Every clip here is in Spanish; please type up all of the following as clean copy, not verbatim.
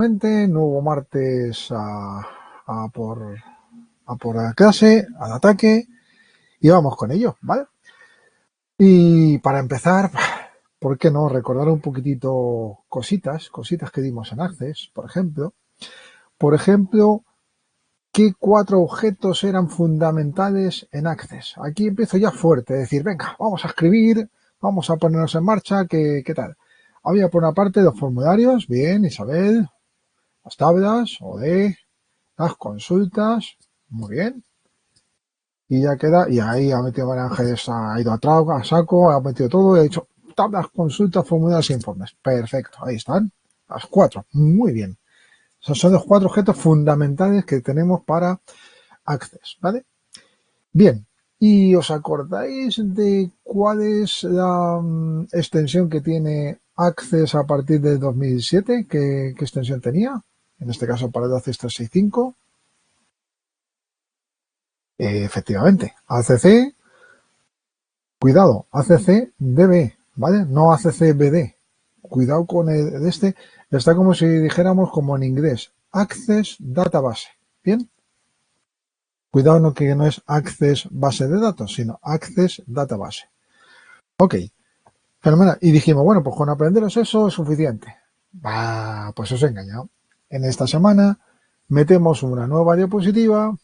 Nuevo martes a por la clase, al ataque, y vamos con ello, ¿vale? Y para empezar, ¿por qué no recordar un poquitito cositas que dimos en Access, por ejemplo? ¿Qué 4 objetos eran fundamentales en Access? Aquí empiezo ya fuerte, es decir, venga, vamos a escribir, vamos a ponernos en marcha, ¿qué tal? Había por una parte los formularios, bien, Isabel, las tablas, OD, las consultas, muy bien. Y ya queda, y ahí ha metido María Ángeles, ha ido a saco, ha metido todo y ha dicho tablas, consultas, formularios e informes. Perfecto, ahí están, las 4, muy bien. Esos son los 4 objetos fundamentales que tenemos para Access, ¿vale? Bien, ¿y os acordáis de cuál es la extensión que tiene Access a partir de 2007? ¿Qué extensión tenía? En este caso para el Access 365. Efectivamente, ACC, cuidado, ACC DB, ¿vale? No ACC BD. Cuidado con el este, está como si dijéramos como en inglés, Access Database, ¿bien? Cuidado no que no es Access Base de Datos, sino Access Database. Ok, fenomenal. Y dijimos, bueno, pues con aprenderos eso es suficiente. Bah, pues os he engañado. En esta semana metemos una nueva diapositiva,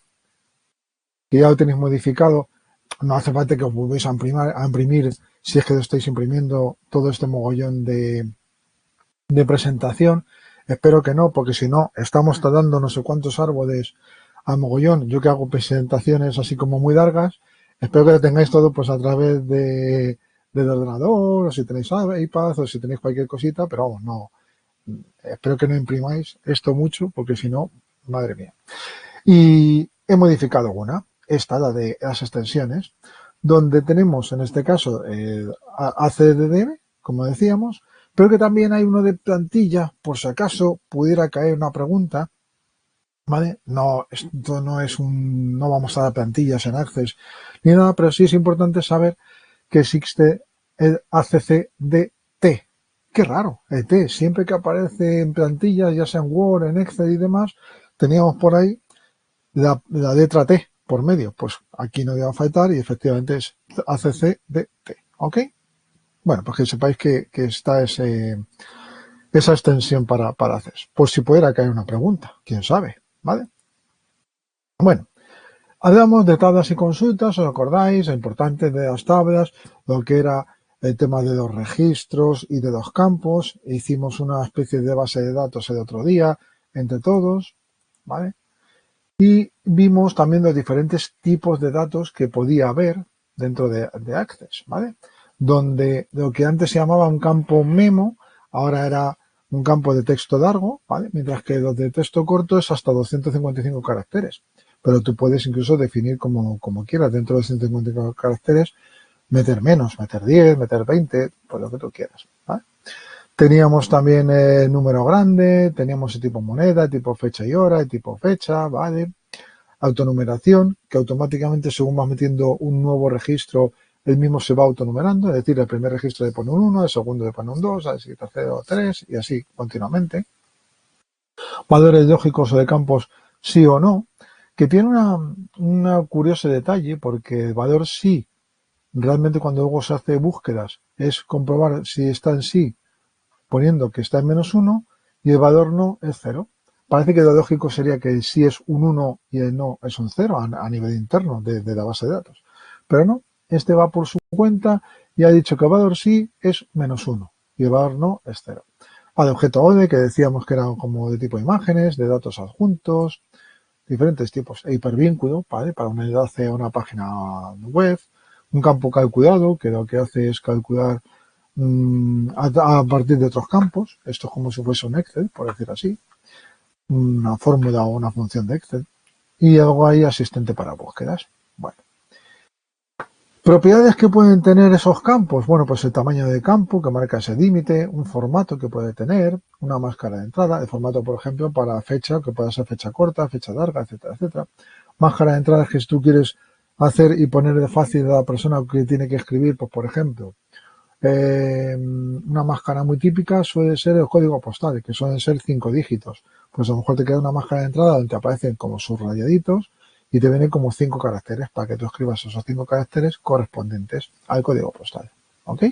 que ya lo tenéis modificado. No hace falta que os volvéis a imprimir si es que lo estáis imprimiendo todo este mogollón de presentación. Espero que no, porque si no, estamos tardando no sé cuántos árboles a mogollón. Yo que hago presentaciones así como muy largas, espero que lo tengáis todo pues a través del ordenador, o si tenéis iPad, o si tenéis cualquier cosita, pero vamos, no. Espero que no imprimáis esto mucho, porque si no, madre mía. Y he modificado una, esta, la de las extensiones, donde tenemos en este caso el ACDDM, como decíamos, pero que también hay uno de plantilla, por si acaso pudiera caer una pregunta, ¿vale? No, esto no es no vamos a dar plantillas en Access ni nada, pero sí es importante saber que existe el ACCDT. Qué raro, el T, siempre que aparece en plantillas, ya sea en Word, en Excel y demás, teníamos por ahí la letra T por medio, pues aquí no iba a faltar y efectivamente es ACCDT, ¿ok? Bueno, pues que sepáis que está esa extensión para hacer. Por si pudiera caer una pregunta, quién sabe, ¿vale? Bueno, hablamos de tablas y consultas, ¿os acordáis? Lo importante de las tablas, lo que era el tema de los registros y de los campos. Hicimos una especie de base de datos el otro día entre todos, ¿vale? Y vimos también los diferentes tipos de datos que podía haber dentro de Access, ¿vale? Donde lo que antes se llamaba un campo memo, ahora era un campo de texto largo, ¿vale? Mientras que los de texto corto es hasta 255 caracteres. Pero tú puedes incluso definir como quieras, dentro de 255 caracteres, meter menos, meter 10, meter 20, pues lo que tú quieras, ¿vale? Teníamos también el número grande, teníamos el tipo moneda, el tipo fecha y hora, el tipo fecha, ¿vale? Autonumeración, que automáticamente según vas metiendo un nuevo registro, el mismo se va autonumerando, es decir, el primer registro le pone un 1, el segundo le pone un 2, el tercero 3 y así continuamente. Valores lógicos o de campos sí o no, que tiene un curioso detalle porque el valor sí, realmente cuando luego se hace búsquedas, es comprobar si está en sí poniendo que está en -1 y el valor no es 0. Parece que lo lógico sería que el sí es un 1 y el no es un 0 a nivel interno de la base de datos. Pero no, este va por su cuenta y ha dicho que el valor sí es -1 y el valor no es 0. Vale, objeto ODE, que decíamos que era como de tipo de imágenes, de datos adjuntos, diferentes tipos. E hipervínculo, ¿vale? Para un enlace a una página web. Un campo calculado, que lo que hace es calcular a partir de otros campos. Esto es como si fuese un Excel, por decir así. Una fórmula o una función de Excel. Y algo ahí asistente para búsquedas. Bueno. Propiedades que pueden tener esos campos. Bueno, pues el tamaño del campo que marca ese límite, un formato que puede tener, una máscara de entrada, el formato, por ejemplo, para fecha, que pueda ser fecha corta, fecha larga, etcétera, etcétera. Máscara de entrada que si tú quieres hacer y poner de fácil a la persona que tiene que escribir, pues por ejemplo, una máscara muy típica suele ser el código postal, que suelen ser 5 dígitos. Pues a lo mejor te queda una máscara de entrada donde te aparecen como subrayaditos y te vienen como 5 caracteres para que tú escribas esos 5 caracteres correspondientes al código postal. ¿Ok?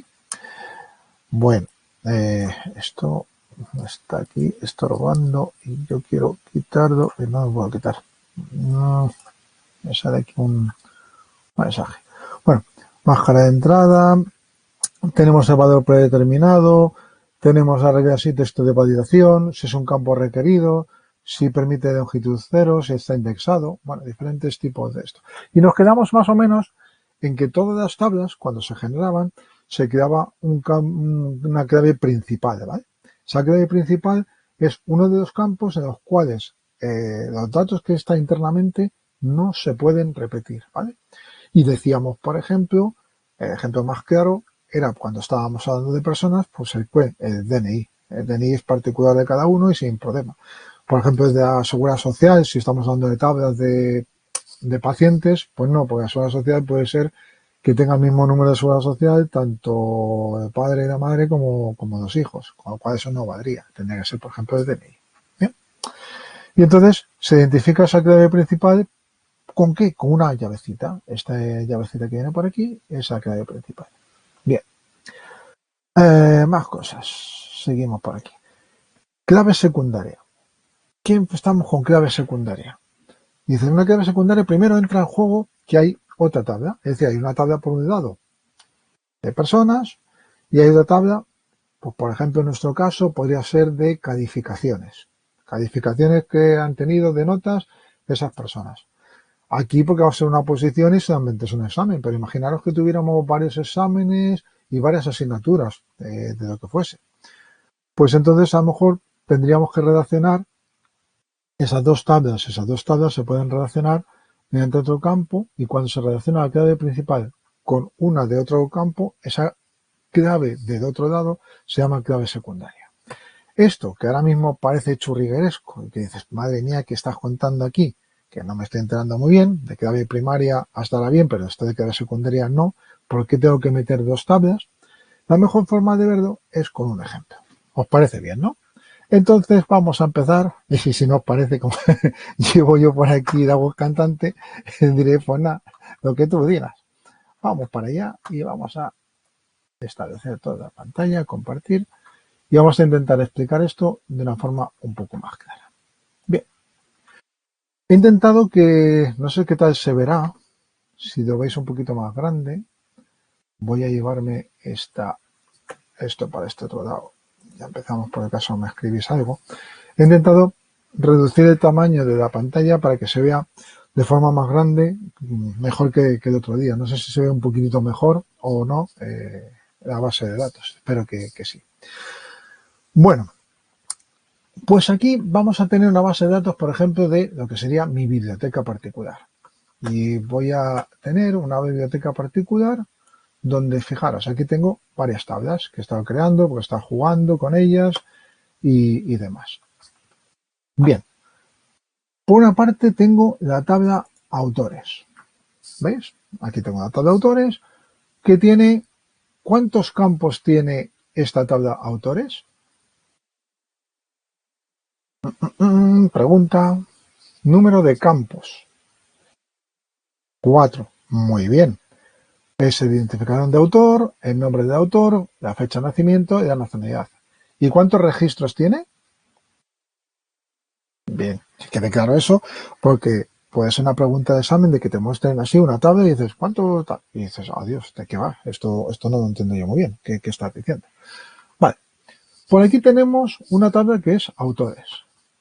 Bueno, esto está aquí estorbando y yo quiero quitarlo y no lo puedo quitar. No, me sale aquí un mensaje. Bueno, máscara de entrada, tenemos el valor predeterminado, tenemos la regla así, texto de validación, si es un campo requerido, si permite de longitud cero, si está indexado, bueno, diferentes tipos de esto. Y nos quedamos más o menos en que todas las tablas, cuando se generaban, se creaba una clave principal, ¿vale? Esa clave principal es uno de los campos en los cuales los datos que están internamente no se pueden repetir, ¿vale? Y decíamos, por ejemplo, el ejemplo más claro era cuando estábamos hablando de personas, pues el DNI. El DNI es particular de cada uno y sin problema. Por ejemplo, desde la Seguridad Social, si estamos hablando de tablas de pacientes, pues no, porque la Seguridad Social puede ser que tenga el mismo número de Seguridad Social tanto el padre y la madre como los hijos, con lo cual eso no valdría. Tendría que ser, por ejemplo, el DNI. ¿Bien? Y entonces se identifica esa clave principal. ¿Con qué? Con una llavecita. Esta llavecita que viene por aquí es la clave principal. Bien. Más cosas. Seguimos por aquí. Clave secundaria. ¿Quién estamos con clave secundaria? Dice, en una clave secundaria primero entra en juego que hay otra tabla. Es decir, hay una tabla por un lado de personas y hay otra tabla, pues por ejemplo en nuestro caso podría ser de calificaciones. Calificaciones que han tenido de notas esas personas. Aquí porque va a ser una oposición y solamente es un examen, pero imaginaros que tuviéramos varios exámenes y varias asignaturas de lo que fuese. Pues entonces a lo mejor tendríamos que relacionar esas dos tablas se pueden relacionar mediante otro campo y cuando se relaciona la clave principal con una de otro campo, esa clave del otro lado se llama clave secundaria. Esto que ahora mismo parece churrigueresco y que dices, madre mía, ¿qué estás contando aquí? Que no me estoy enterando muy bien, de clave primaria hasta la bien, pero esto de clave secundaria no, ¿por qué tengo que meter dos tablas? La mejor forma de verlo es con un ejemplo. ¿Os parece bien, no? Entonces vamos a empezar, y si no os parece como llevo yo por aquí de agua cantante, diré, pues nada, lo que tú digas. Vamos para allá y vamos a establecer toda la pantalla, compartir, y vamos a intentar explicar esto de una forma un poco más clara. Bien, he intentado que, no sé qué tal se verá, si lo veis un poquito más grande, voy a llevarme esto para este otro lado. Ya empezamos por el caso, me escribís algo. He intentado reducir el tamaño de la pantalla para que se vea de forma más grande, mejor que el otro día. No sé si se ve un poquitito mejor o no la base de datos. Espero que sí. Bueno, pues aquí vamos a tener una base de datos, por ejemplo, de lo que sería mi biblioteca particular. Y voy a tener una biblioteca particular donde, fijaros, aquí tengo varias tablas que he estado creando, porque he estado jugando con ellas y demás. Bien, por una parte tengo la tabla autores. ¿Veis? Aquí tengo la tabla autores que tiene... ¿Cuántos campos tiene esta tabla autores? Pregunta. Número de campos. 4. Muy bien. Es el identificador de autor, el nombre del autor, la fecha de nacimiento y la nacionalidad. ¿Y cuántos registros tiene? Bien, que quede claro eso, porque puede ser una pregunta de examen de que te muestren así una tabla y dices, ¿cuánto tal? Y dices, adiós, ¿de qué va? Esto no lo entiendo yo muy bien. ¿Qué estás diciendo? Vale. Por aquí tenemos una tabla que es autores.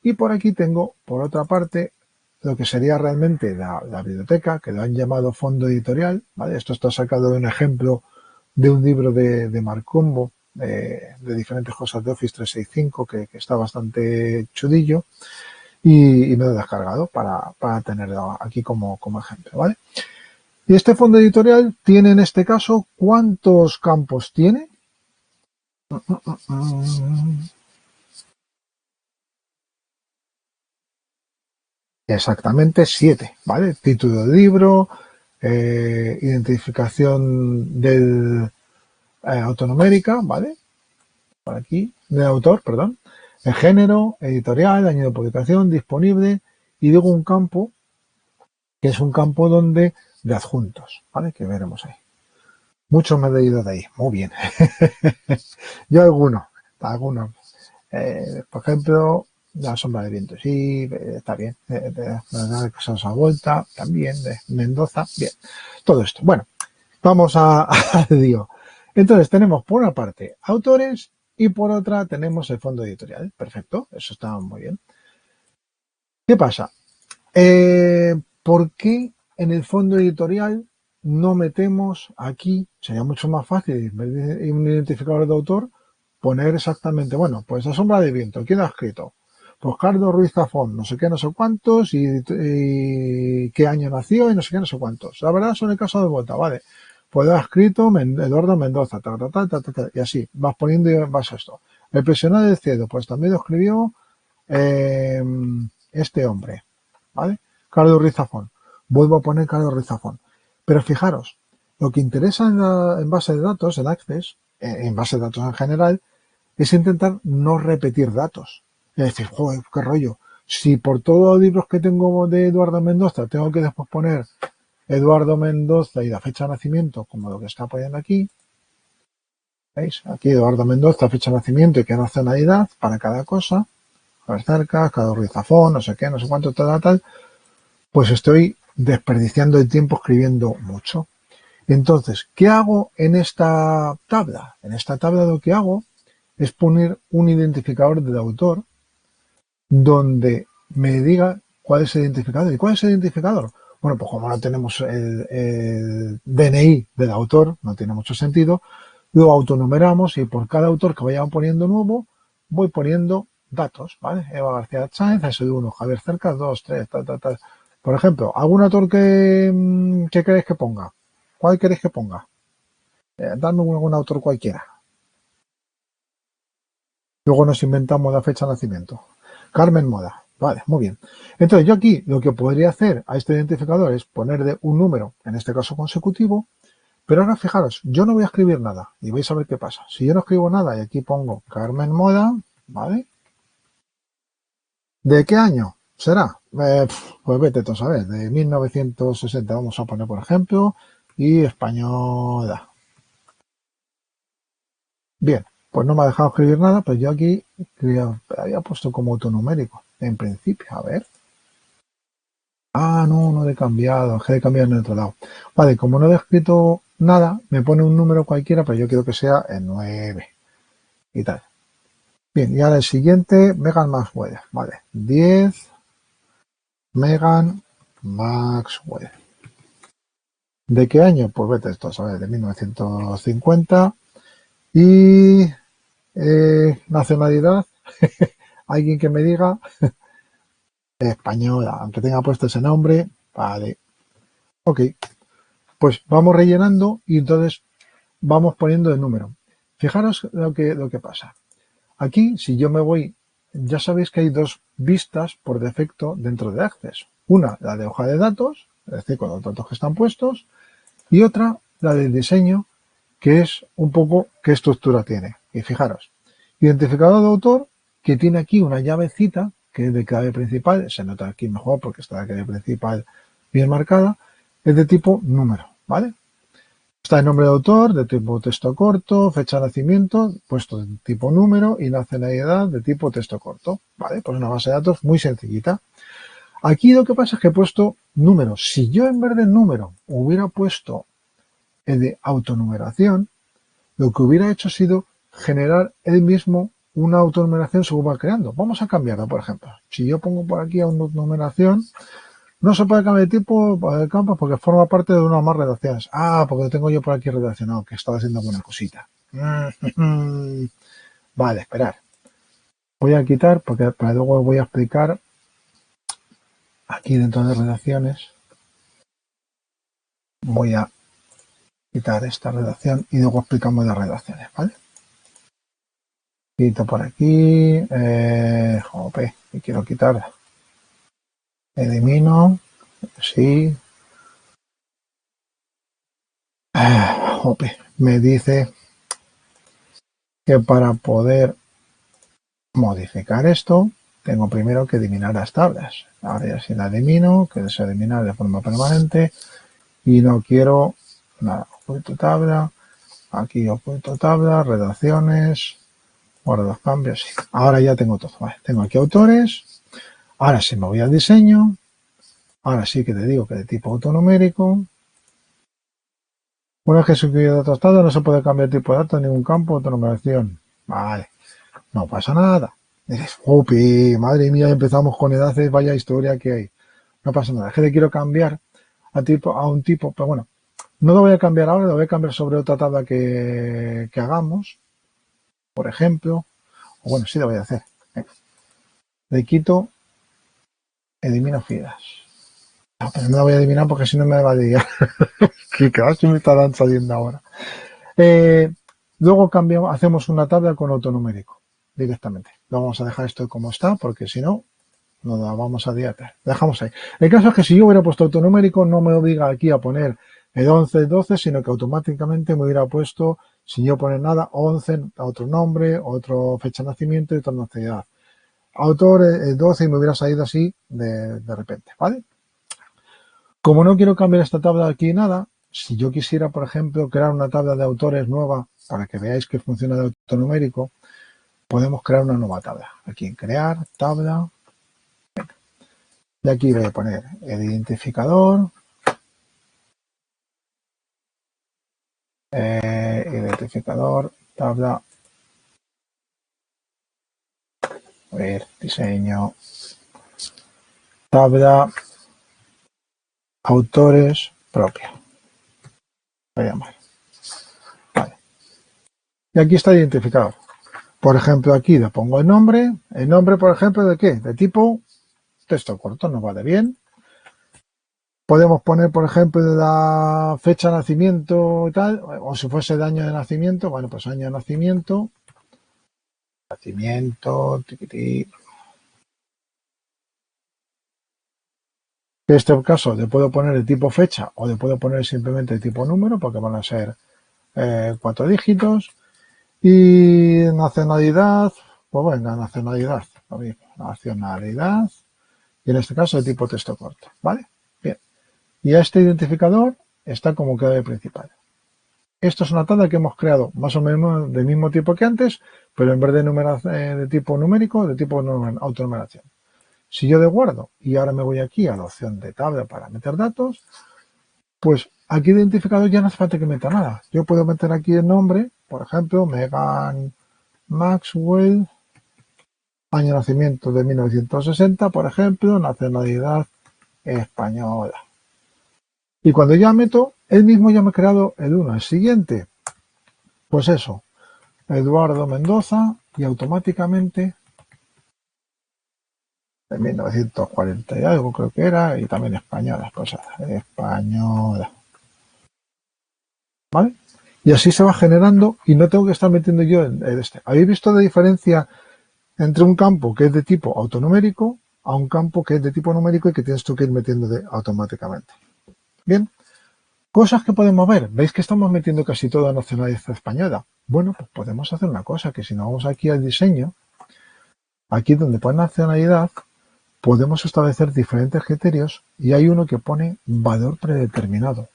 Y por aquí tengo, por otra parte, lo que sería realmente la biblioteca, que lo han llamado fondo editorial. ¿Vale? Esto está sacado de un ejemplo de un libro de Marcombo, de diferentes cosas de Office 365, que está bastante chudillo. Y me lo he descargado para tenerlo aquí como ejemplo, ¿vale? Y este fondo editorial tiene en este caso, ¿cuántos campos tiene? Exactamente 7, ¿vale? Título del libro, identificación del autonumérica, ¿vale? Por aquí, de autor, perdón. El género, editorial, año de publicación, disponible, y luego un campo, que es un campo donde de adjuntos, ¿vale? Que veremos ahí. Muchos me he leído de ahí, muy bien. Yo algunos. Por ejemplo, la sombra de viento, sí, está bien. La cosa a vuelta, también, de Mendoza, bien. Todo esto. Bueno, vamos a lío. Entonces tenemos por una parte autores y por otra tenemos el fondo editorial. Perfecto, eso está muy bien. ¿Qué pasa? ¿Por qué en el fondo editorial no metemos aquí? Sería mucho más fácil, en vez de un identificador de autor, poner exactamente, bueno, pues La sombra de viento, ¿quién ha escrito? Pues Carlos Ruiz Zafón, no sé qué, no sé cuántos, y qué año nació, y no sé qué, no sé cuántos. La verdad son el caso de Bota, vale. Pues ha escrito Eduardo Mendoza, y así, vas poniendo y vas a esto. El prisionero del cielo, pues también lo escribió eh, este hombre, ¿vale? Carlos Ruiz Zafón. Vuelvo a poner Carlos Ruiz Zafón. Pero fijaros, lo que interesa en base de datos, en Access, en base de datos en general, es intentar no repetir datos. Es decir, joder, qué rollo. Si por todos los libros que tengo de Eduardo Mendoza tengo que después poner Eduardo Mendoza y la fecha de nacimiento, como lo que está poniendo aquí, ¿veis? Aquí Eduardo Mendoza, fecha de nacimiento y qué nacionalidad para cada cosa, a ver cerca, cada Ruiz Zafón, no sé qué, no sé cuánto, tal, pues estoy desperdiciando el tiempo escribiendo mucho. Entonces, ¿qué hago en esta tabla? En esta tabla lo que hago es poner un identificador del autor donde me diga cuál es el identificador. ¿Y cuál es el identificador? Bueno, pues como no tenemos el DNI del autor, no tiene mucho sentido, lo autonumeramos y por cada autor que vaya poniendo nuevo, voy poniendo datos, ¿vale? Eva García Sáenz, SL1, Javier Cercas, 2, 3, tal. Por ejemplo, ¿algún autor que queréis que ponga? ¿Cuál queréis que ponga? Dadme algún autor cualquiera. Luego nos inventamos la fecha de nacimiento. Carmen Moda. Vale, muy bien. Entonces yo aquí lo que podría hacer a este identificador es ponerle un número, en este caso consecutivo, pero ahora fijaros, yo no voy a escribir nada y vais a ver qué pasa. Si yo no escribo nada y aquí pongo Carmen Moda, ¿vale? ¿De qué año será? Pues vete tú a saber, de 1960 vamos a poner por ejemplo, y española. Bien, pues no me ha dejado escribir nada, pues yo aquí había puesto como autonumérico, en principio, a ver. Ah, no he cambiado, he cambiado en el otro lado. Vale, como no he escrito nada, me pone un número cualquiera, pero yo quiero que sea el 9 y tal. Bien, y ahora el siguiente, Megan Maxwell. Vale, 10, Megan Maxwell. ¿De qué año? Pues vete esto, ¿sabes? De 1950. Y nacionalidad, alguien que me diga española, aunque tenga puesto ese nombre, vale. Ok, pues vamos rellenando y entonces vamos poniendo el número. Fijaros lo que pasa. Aquí, si yo me voy, ya sabéis que hay dos vistas por defecto dentro de Access. Una, la de hoja de datos, es decir, con los datos que están puestos, y otra, la del diseño, que es un poco qué estructura tiene. Y fijaros, identificador de autor, que tiene aquí una llavecita, que es de clave principal, se nota aquí mejor porque está la clave principal bien marcada, es de tipo número, ¿vale? Está el nombre de autor, de tipo texto corto, fecha de nacimiento, puesto de tipo número y nacionalidad de tipo texto corto, ¿vale? Pues una base de datos muy sencillita. Aquí lo que pasa es que he puesto números. Si yo en vez de número hubiera puesto el de autonumeración, lo que hubiera hecho ha sido generar él mismo una autonumeración según va creando. Vamos a cambiarla, por ejemplo. Si yo pongo por aquí autonumeración, no se puede cambiar de tipo de campo porque forma parte de una o más redacciones. Ah, porque lo tengo yo por aquí redaccionado, que estaba haciendo alguna cosita. Vale, esperar. Voy a quitar porque para luego voy a explicar aquí dentro de redacciones. Voy a quitar esta redacción y luego explicamos las redacciones, ¿vale? Quito por aquí. Jope, y quiero quitar. Elimino. Sí. Jope, me dice que para poder modificar esto, tengo primero que eliminar las tablas. Ahora ya si la elimino, que se eliminar de forma permanente, y no quiero nada. Oculto tabla, aquí oculto tabla, redacciones, guardo los cambios. Sí. Ahora ya tengo todo. Vale. Tengo aquí autores. Ahora sí me voy al diseño. Ahora sí que te digo que de tipo autonumérico. Una vez que se incluye datos tabla, no se puede cambiar tipo de datos en ningún campo de autonumeración. Vale. No pasa nada. Dices, upi, madre mía, empezamos con edades, vaya historia que hay. No pasa nada. Es que le quiero cambiar a un tipo, pero bueno, no lo voy a cambiar ahora, lo voy a cambiar sobre otra tabla que hagamos, por ejemplo. O bueno, sí lo voy a hacer. Le quito, elimino filas. No, pero no la voy a eliminar porque si no me va a liar. Que casi me estarán saliendo ahora. Luego cambiamos, hacemos una tabla con autonumérico directamente. Lo vamos a dejar esto como está porque si no, nos la vamos a liar. Dejamos ahí. El caso es que si yo hubiera puesto autonumérico, no me obliga aquí a poner el 11, el 12, sino que automáticamente me hubiera puesto, sin yo poner nada, 11, otro nombre, otro fecha de nacimiento y otra nacionalidad. Autor el 12 y me hubiera salido así de repente, ¿vale? Como no quiero cambiar esta tabla aquí nada, si yo quisiera, por ejemplo, crear una tabla de autores nueva para que veáis que funciona de autonumérico, podemos crear una nueva tabla. Aquí en crear, tabla. Y aquí voy a poner el identificador. Identificador, tabla. A ver, diseño. Tabla. Autores propia. Voy a llamar. Vale. Y aquí está el identificador. Por ejemplo, aquí le pongo el nombre. El nombre, por ejemplo, ¿de qué? De tipo texto corto, nos vale bien. Podemos poner, por ejemplo, la fecha de nacimiento y tal, o si fuese el año de nacimiento, bueno, pues año de nacimiento. Nacimiento, tiquití. En este caso le puedo poner el tipo fecha o le puedo poner simplemente el tipo número porque van a ser 4 dígitos. Y nacionalidad, pues venga, nacionalidad, lo mismo, nacionalidad. Y en este caso el tipo texto corto, ¿vale? Bien. Y este identificador está como clave principal. Esto es una tabla que hemos creado más o menos del mismo tipo que antes, pero en vez de tipo numérico, de tipo autonumeración. Si yo de guardo y ahora me voy aquí a la opción de tabla para meter datos, pues aquí identificador ya no hace falta que meta nada. Yo puedo meter aquí el nombre, por ejemplo, Megan Maxwell, año de nacimiento de 1960, por ejemplo, nacionalidad española. Y cuando ya meto, él mismo ya me ha creado el 1. El siguiente, pues eso, Eduardo Mendoza, y automáticamente de 1940 y algo creo que era, y también española, pues española. ¿Vale? Y así se va generando y no tengo que estar metiendo yo en este. ¿Habéis visto la diferencia entre un campo que es de tipo autonumérico a un campo que es de tipo numérico y que tienes tú que ir metiendo automáticamente? Bien, cosas que podemos ver. ¿Veis que estamos metiendo casi toda nacionalidad española? Bueno, pues podemos hacer una cosa, que si nos vamos aquí al diseño, aquí donde pone nacionalidad, podemos establecer diferentes criterios y hay uno que pone valor predeterminado.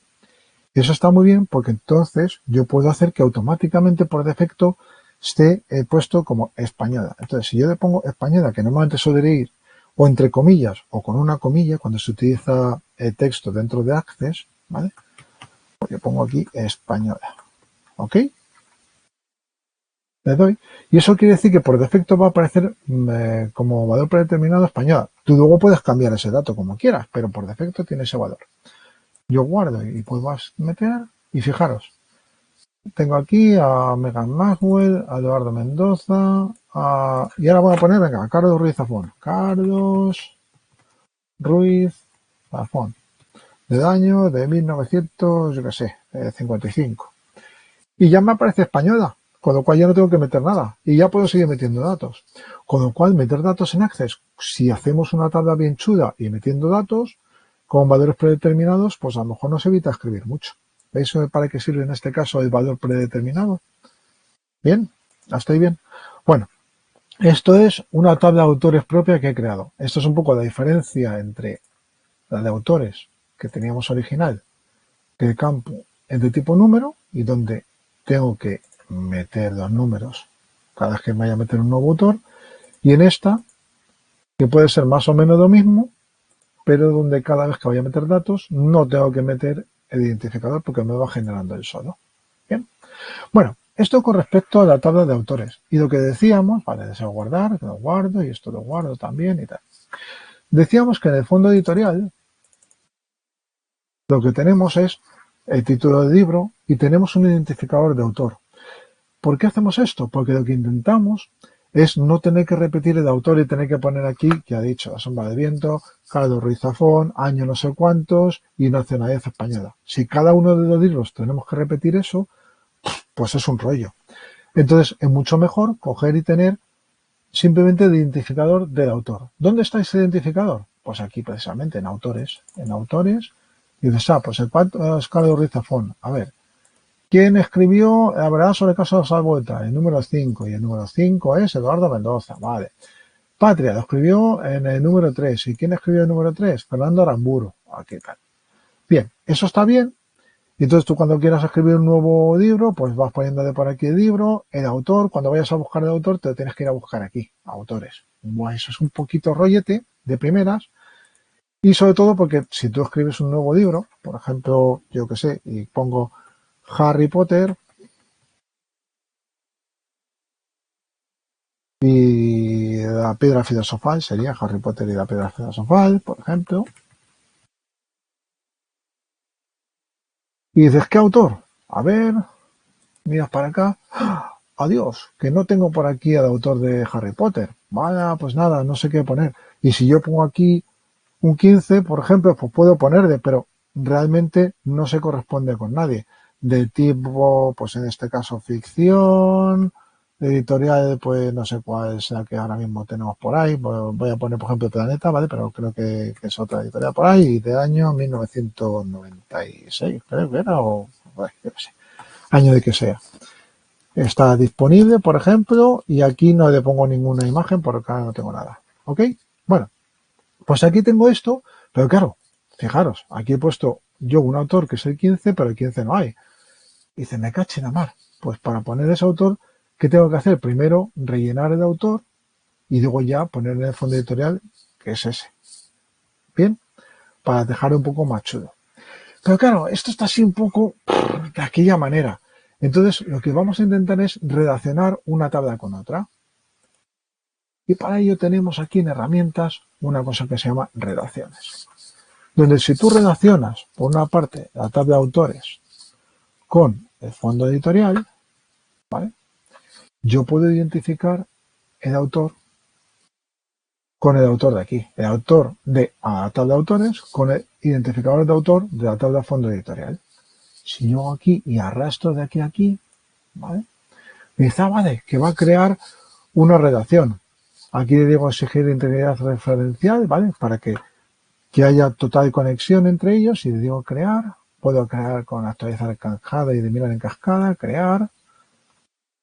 Eso está muy bien porque entonces yo puedo hacer que automáticamente por defecto esté puesto como española. Entonces, si yo le pongo española, que normalmente suele ir o entre comillas o con una comilla cuando se utiliza el texto dentro de Access, ¿vale? Pues yo pongo aquí española. ¿Ok? Le doy. Y eso quiere decir que por defecto va a aparecer como valor predeterminado española. Tú luego puedes cambiar ese dato como quieras, pero por defecto tiene ese valor. Yo guardo y puedo meter y fijaros, tengo aquí a Megan Maxwell, a Eduardo Mendoza, y ahora voy a poner, venga, a Carlos Ruiz Zafón. Carlos Ruiz Zafón. Del año de 1900, yo qué sé, 55. Y ya me aparece española, con lo cual ya no tengo que meter nada. Y ya puedo seguir metiendo datos. Con lo cual, meter datos en Access, si hacemos una tabla bien chula y metiendo datos con valores predeterminados, pues a lo mejor nos evita escribir mucho. ¿Veis para qué sirve en este caso el valor predeterminado? Bien, ¿Hasta ahí bien? Bueno, esto es una tabla de autores propia que he creado. Esto es un poco la diferencia entre la de autores que teníamos original, que el campo es de tipo número y donde tengo que meter los números cada vez que me vaya a meter un nuevo autor, y en esta, que puede ser más o menos lo mismo, pero donde cada vez que vaya a meter datos no tengo que meter el identificador porque me va generando él solo. Bien. Bueno, esto con respecto a la tabla de autores. Y lo que decíamos, vale, deseo guardar, que lo guardo y esto lo guardo también y tal. Decíamos que en el fondo editorial lo que tenemos es el título del libro y tenemos un identificador de autor. ¿Por qué hacemos esto? Porque lo que intentamos es no tener que repetir el autor y tener que poner aquí, que ha dicho, La sombra del viento, Carlos Ruiz Zafón, año no sé cuántos y nacionalidad española. Si cada uno de los libros tenemos que repetir eso, pues es un rollo. Entonces es mucho mejor coger y tener simplemente el identificador del autor. ¿Dónde está ese identificador? Pues aquí precisamente, en autores. En autores, y dices, pues el es Carlos Ruiz Zafón. A ver, ¿quién escribió La verdad sobre el caso de Salvuelta? El número 5, y el número 5 es Eduardo Mendoza, vale. Patria, lo escribió en el número 3. ¿Y quién escribió el número 3? Fernando Aramburu. Aquí tal. Bien, eso está bien. Y entonces tú cuando quieras escribir un nuevo libro, pues vas poniéndole por aquí el libro, el autor. Cuando vayas a buscar el autor, te lo tienes que ir a buscar aquí, autores. Bueno, eso es un poquito rollete de primeras. Y sobre todo porque si tú escribes un nuevo libro, por ejemplo, yo que sé, y pongo Harry Potter y la piedra filosofal, sería Harry Potter y la piedra filosofal, por ejemplo. Y dices, ¿qué autor? A ver, miras para acá. ¡Ah! Adiós, que no tengo por aquí al autor de Harry Potter. Vaya, pues nada, no sé qué poner. Y si yo pongo aquí un 15, por ejemplo, pues puedo ponerle, pero realmente no se corresponde con nadie. De tipo, pues en este caso ficción, editorial, pues no sé cuál sea que ahora mismo tenemos por ahí. Voy a poner, por ejemplo, Planeta, ¿vale? Pero creo que es otra editorial por ahí, de año 1996, creo que era, o bueno, yo qué sé, año de que sea. Está disponible, por ejemplo, y aquí no le pongo ninguna imagen porque ahora no tengo nada. ¿Ok? Bueno, pues aquí tengo esto, pero claro, fijaros, aquí he puesto yo un autor que es el 15, pero el 15 no hay. Y dice, me caché la mar. Pues para poner ese autor, ¿qué tengo que hacer? Primero rellenar el autor y luego ya poner en el fondo editorial que es ese. Bien, para dejar un poco más chulo. Pero claro, esto está así un poco de aquella manera. Entonces, lo que vamos a intentar es relacionar una tabla con otra. Y para ello tenemos aquí en herramientas una cosa que se llama relaciones. Donde si tú relacionas, por una parte, la tabla de autores con el fondo editorial, ¿vale? Yo puedo identificar el autor con el autor de aquí, el autor de la tabla de autores con el identificador de autor de la tabla de fondo editorial. Si yo hago aquí y arrastro de aquí a aquí, ¿vale? Me dice, vale, que va a crear una redacción. Aquí le digo exigir integridad referencial, ¿vale? Para que haya total conexión entre ellos y le digo crear. Puedo crear con actualizar en cascada y de mirar en cascada, crear.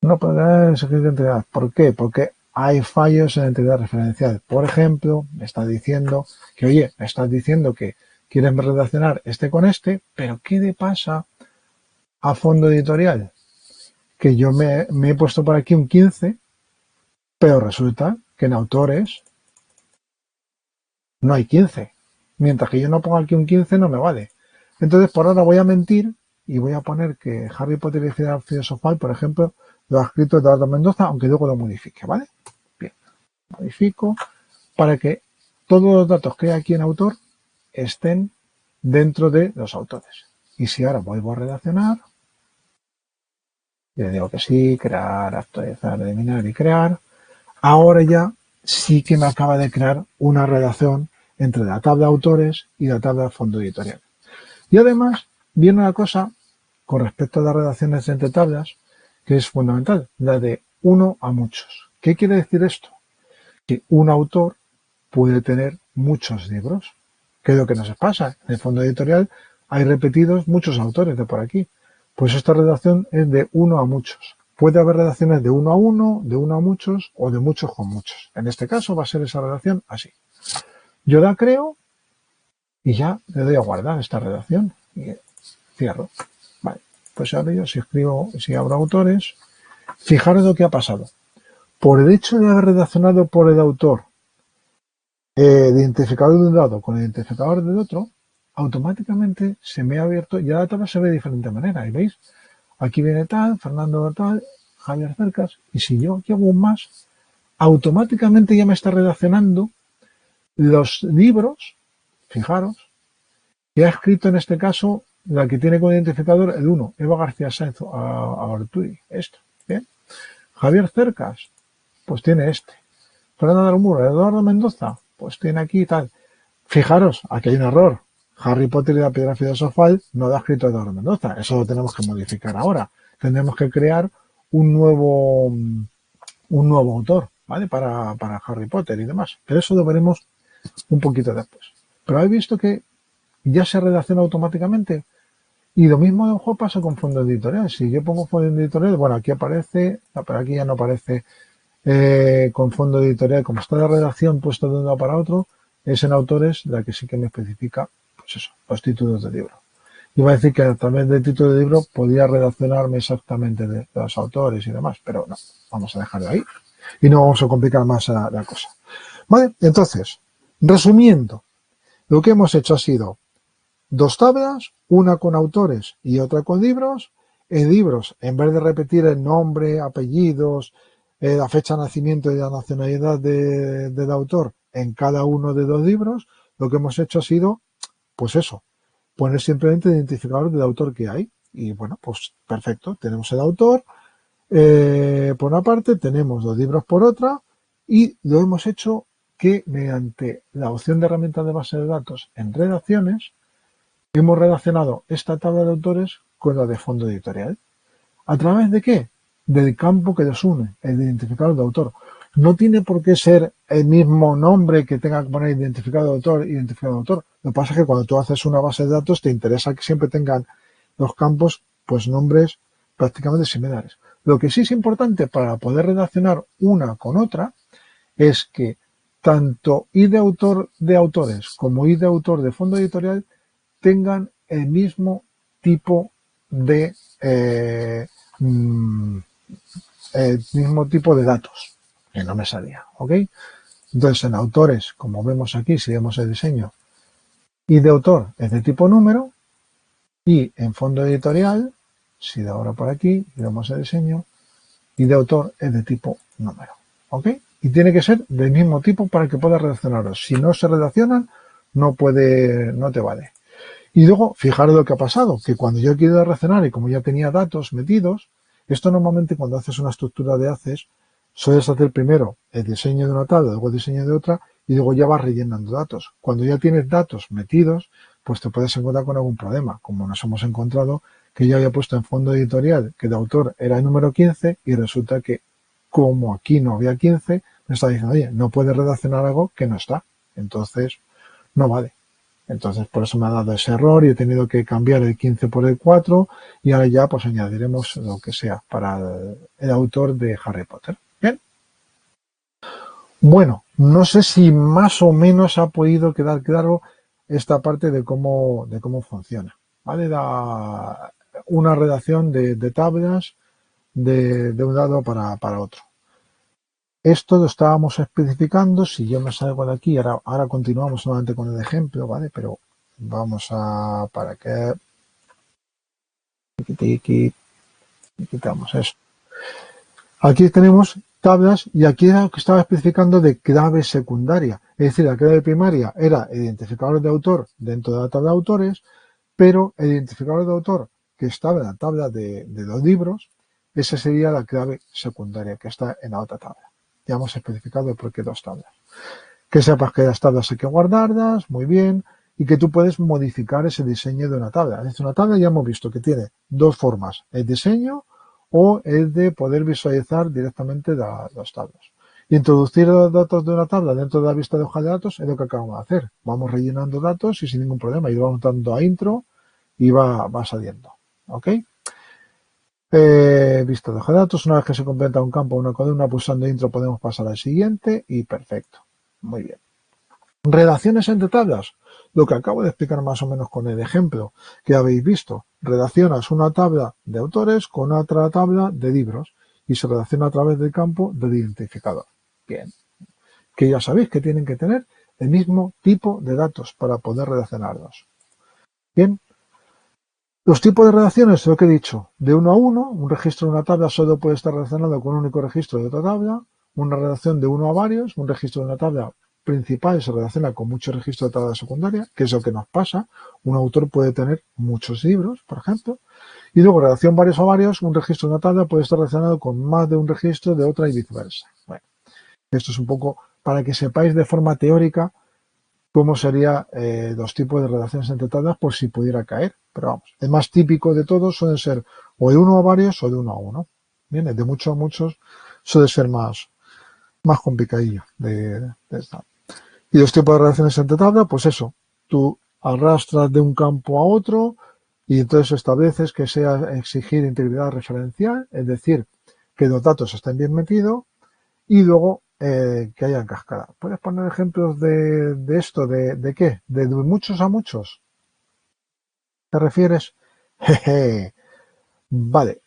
No podrá exigir integridad. ¿Por qué? Porque hay fallos en la integridad referencial. Por ejemplo, me está diciendo que, oye, me estás diciendo que quieren relacionar este con este, pero ¿qué le pasa a fondo editorial? Que yo me he puesto por aquí un 15, pero resulta que en autores no hay 15. Mientras que yo no ponga aquí un 15 no me vale. Entonces por ahora voy a mentir y voy a poner que Harry Potter y Piedra Filosofal, por ejemplo, lo ha escrito Eduardo Mendoza, aunque luego lo modifique, ¿vale? Bien, modifico para que todos los datos que hay aquí en autor estén dentro de los autores. Y si ahora vuelvo a relacionar, y le digo que sí, crear, actualizar, eliminar y crear, ahora ya sí que me acaba de crear una relación entre la tabla de autores y la tabla de fondo editorial. Y además viene una cosa con respecto a las relaciones entre tablas que es fundamental, la de uno a muchos. ¿Qué quiere decir esto? Que un autor puede tener muchos libros, que es lo que nos pasa. En el fondo editorial hay repetidos muchos autores de por aquí. Pues esta relación es de uno a muchos. Puede haber relaciones de uno a uno, de uno a muchos o de muchos con muchos. En este caso va a ser esa relación así. Yo la creo y ya le doy a guardar esta relación y cierro. Vale, pues ahora yo si abro autores, fijaros lo que ha pasado. Por el hecho de haber relacionado por el autor el identificador de un lado con el identificador del otro, automáticamente se me ha abierto, ya la tabla se ve de diferente manera. Y veis, aquí viene tal, Fernando tal, Javier Cercas, y si yo aquí hago un más, automáticamente ya me está relacionando los libros, fijaros, que ha escrito en este caso la que tiene como identificador el 1, Eva García Sáenz a Orturi, esto, ¿bien? Javier Cercas, pues tiene este. Fernando Armuro, Eduardo Mendoza, pues tiene aquí tal. Fijaros, aquí hay un error. Harry Potter y la piedra filosofal no lo ha escrito Eduardo Mendoza. Eso lo tenemos que modificar ahora. Tendremos que crear un nuevo autor, ¿vale? Para Harry Potter y demás. Pero eso lo veremos un poquito después. Pero habéis visto que ya se relaciona automáticamente. Y lo mismo a lo mejor pasa con fondo editorial. Si yo pongo fondo editorial, bueno, aquí aparece, pero aquí ya no aparece con fondo editorial. Como está la redacción puesta de un lado para otro, es en autores la que sí que me especifica, pues eso, los títulos de libro. Iba a decir que a través del título de libro podía relacionarme exactamente de los autores y demás, pero no, vamos a dejarlo ahí. Y no vamos a complicar más la cosa. Vale, entonces, resumiendo, lo que hemos hecho ha sido dos tablas, una con autores y otra con libros. En libros, en vez de repetir el nombre, apellidos, la fecha de nacimiento y la nacionalidad del autor en cada uno de los libros, lo que hemos hecho ha sido, pues eso, poner simplemente el identificador del autor que hay. Y bueno, pues perfecto, tenemos el autor por una parte, tenemos los libros por otra, y lo hemos hecho que mediante la opción de herramientas de base de datos en redacciones, hemos relacionado esta tabla de autores con la de fondo editorial. ¿A través de qué? Del campo que los une, el identificador de autor. No tiene por qué ser el mismo nombre que tenga que poner identificado de autor, identificado de autor. Lo que pasa es que cuando tú haces una base de datos te interesa que siempre tengan los campos, pues nombres prácticamente similares. Lo que sí es importante para poder relacionar una con otra es que tanto I de autor de autores como I de autor de fondo editorial tengan el mismo tipo de datos, que no me salía, ¿ok? Entonces en autores, como vemos aquí, si vemos el diseño, I de autor es de tipo número, y en fondo editorial, si de ahora por aquí, y vemos el diseño, I de autor es de tipo número, ¿ok? Y tiene que ser del mismo tipo para que pueda relacionarlos. Si no se relacionan, no te vale. Y luego, fijaros lo que ha pasado, que cuando yo he querido relacionar y como ya tenía datos metidos, esto normalmente cuando haces una estructura de haces, sueles hacer primero el diseño de una tabla, luego el diseño de otra, y luego ya vas rellenando datos. Cuando ya tienes datos metidos, pues te puedes encontrar con algún problema, como nos hemos encontrado que yo había puesto en fondo editorial que de autor era el número 15 y resulta que como aquí no había 15, me está diciendo, oye, no puedes relacionar algo que no está. Entonces, no vale. Entonces, por eso me ha dado ese error y he tenido que cambiar el 15 por el 4 y ahora ya pues añadiremos lo que sea para el autor de Harry Potter. Bien. Bueno, no sé si más o menos ha podido quedar claro esta parte de cómo funciona. ¿Vale? Una redacción de tablas de un lado para otro. Esto lo estábamos especificando. Si yo me salgo de aquí, ahora continuamos nuevamente con el ejemplo, ¿vale? Pero vamos a, para que quitamos eso. Aquí tenemos tablas y aquí era lo que estaba especificando de clave secundaria. Es decir, la clave primaria era el identificador de autor dentro de la tabla de autores, pero el identificador de autor que estaba en la tabla de los libros, esa sería la clave secundaria que está en la otra tabla. Ya hemos especificado por qué dos tablas. Que sepas que las tablas hay que guardarlas, muy bien, y que tú puedes modificar ese diseño de una tabla. Es decir, una tabla ya hemos visto que tiene dos formas, el diseño o el de poder visualizar directamente las tablas. Introducir los datos de una tabla dentro de la vista de hoja de datos es lo que acabamos de hacer. Vamos rellenando datos y sin ningún problema. Y vamos dando a intro y va saliendo. ¿Ok? Vista de hoja de datos. Una vez que se completa un campo o una columna, pulsando intro podemos pasar al siguiente y perfecto. Muy bien. Redacciones entre tablas. Lo que acabo de explicar más o menos con el ejemplo que habéis visto. Redaccionas una tabla de autores con otra tabla de libros y se redacciona a través del campo del identificador. Bien. Que ya sabéis que tienen que tener el mismo tipo de datos para poder redaccionarlos. Bien. Los tipos de redacciones, lo que he dicho, de uno a uno, un registro de una tabla solo puede estar relacionado con un único registro de otra tabla, una redacción de uno a varios, un registro de una tabla principal se relaciona con muchos registros de tabla secundaria, que es lo que nos pasa. Un autor puede tener muchos libros, por ejemplo, y luego redacción varios a varios, un registro de una tabla puede estar relacionado con más de un registro de otra y viceversa. Bueno, esto es un poco para que sepáis de forma teórica cómo serían los tipos de redacciones entre tablas por si pudiera caer. Pero vamos, el más típico de todos suelen ser o de uno a varios o de uno a uno. Bien, el de muchos a muchos suele ser más complicadillo de estar. Y los tipos de redacciones entre tablas, pues eso, tú arrastras de un campo a otro y entonces estableces que sea exigir integridad referencial, es decir, que los datos estén bien metidos y luego que haya cascada. ¿Puedes poner ejemplos de esto? ¿De qué? ¿De muchos a muchos? ¿Te refieres? Jeje. Vale,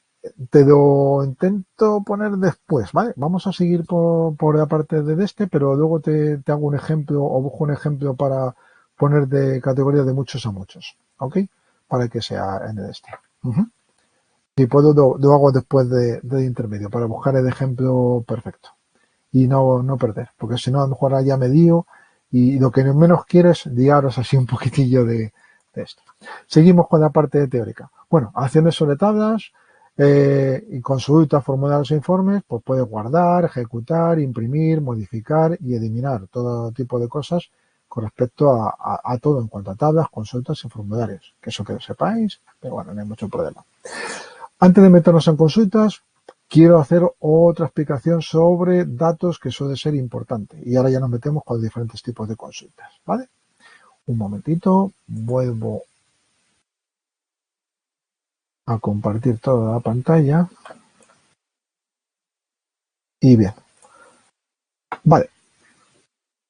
te lo intento poner después, ¿vale? Vamos a seguir por la parte de este, pero luego te hago un ejemplo o busco un ejemplo para poner de categoría de muchos a muchos, ¿ok? Para que sea en el este. Si puedo, lo hago después de intermedio, para buscar el ejemplo perfecto y no perder, porque si no, a lo mejor ya me lío y lo que menos quiero es liaros así un poquitillo de esto. Seguimos con la parte teórica. Bueno, acciones sobre tablas y consultas, formularios e informes, pues puedes guardar, ejecutar, imprimir, modificar y eliminar todo tipo de cosas con respecto a todo en cuanto a tablas, consultas y formularios. Que eso que lo sepáis, pero bueno, no hay mucho problema. Antes de meternos en consultas, quiero hacer otra explicación sobre datos que suele ser importante. Y ahora ya nos metemos con los diferentes tipos de consultas, ¿vale? Un momentito, vuelvo a compartir toda la pantalla. Y bien. Vale.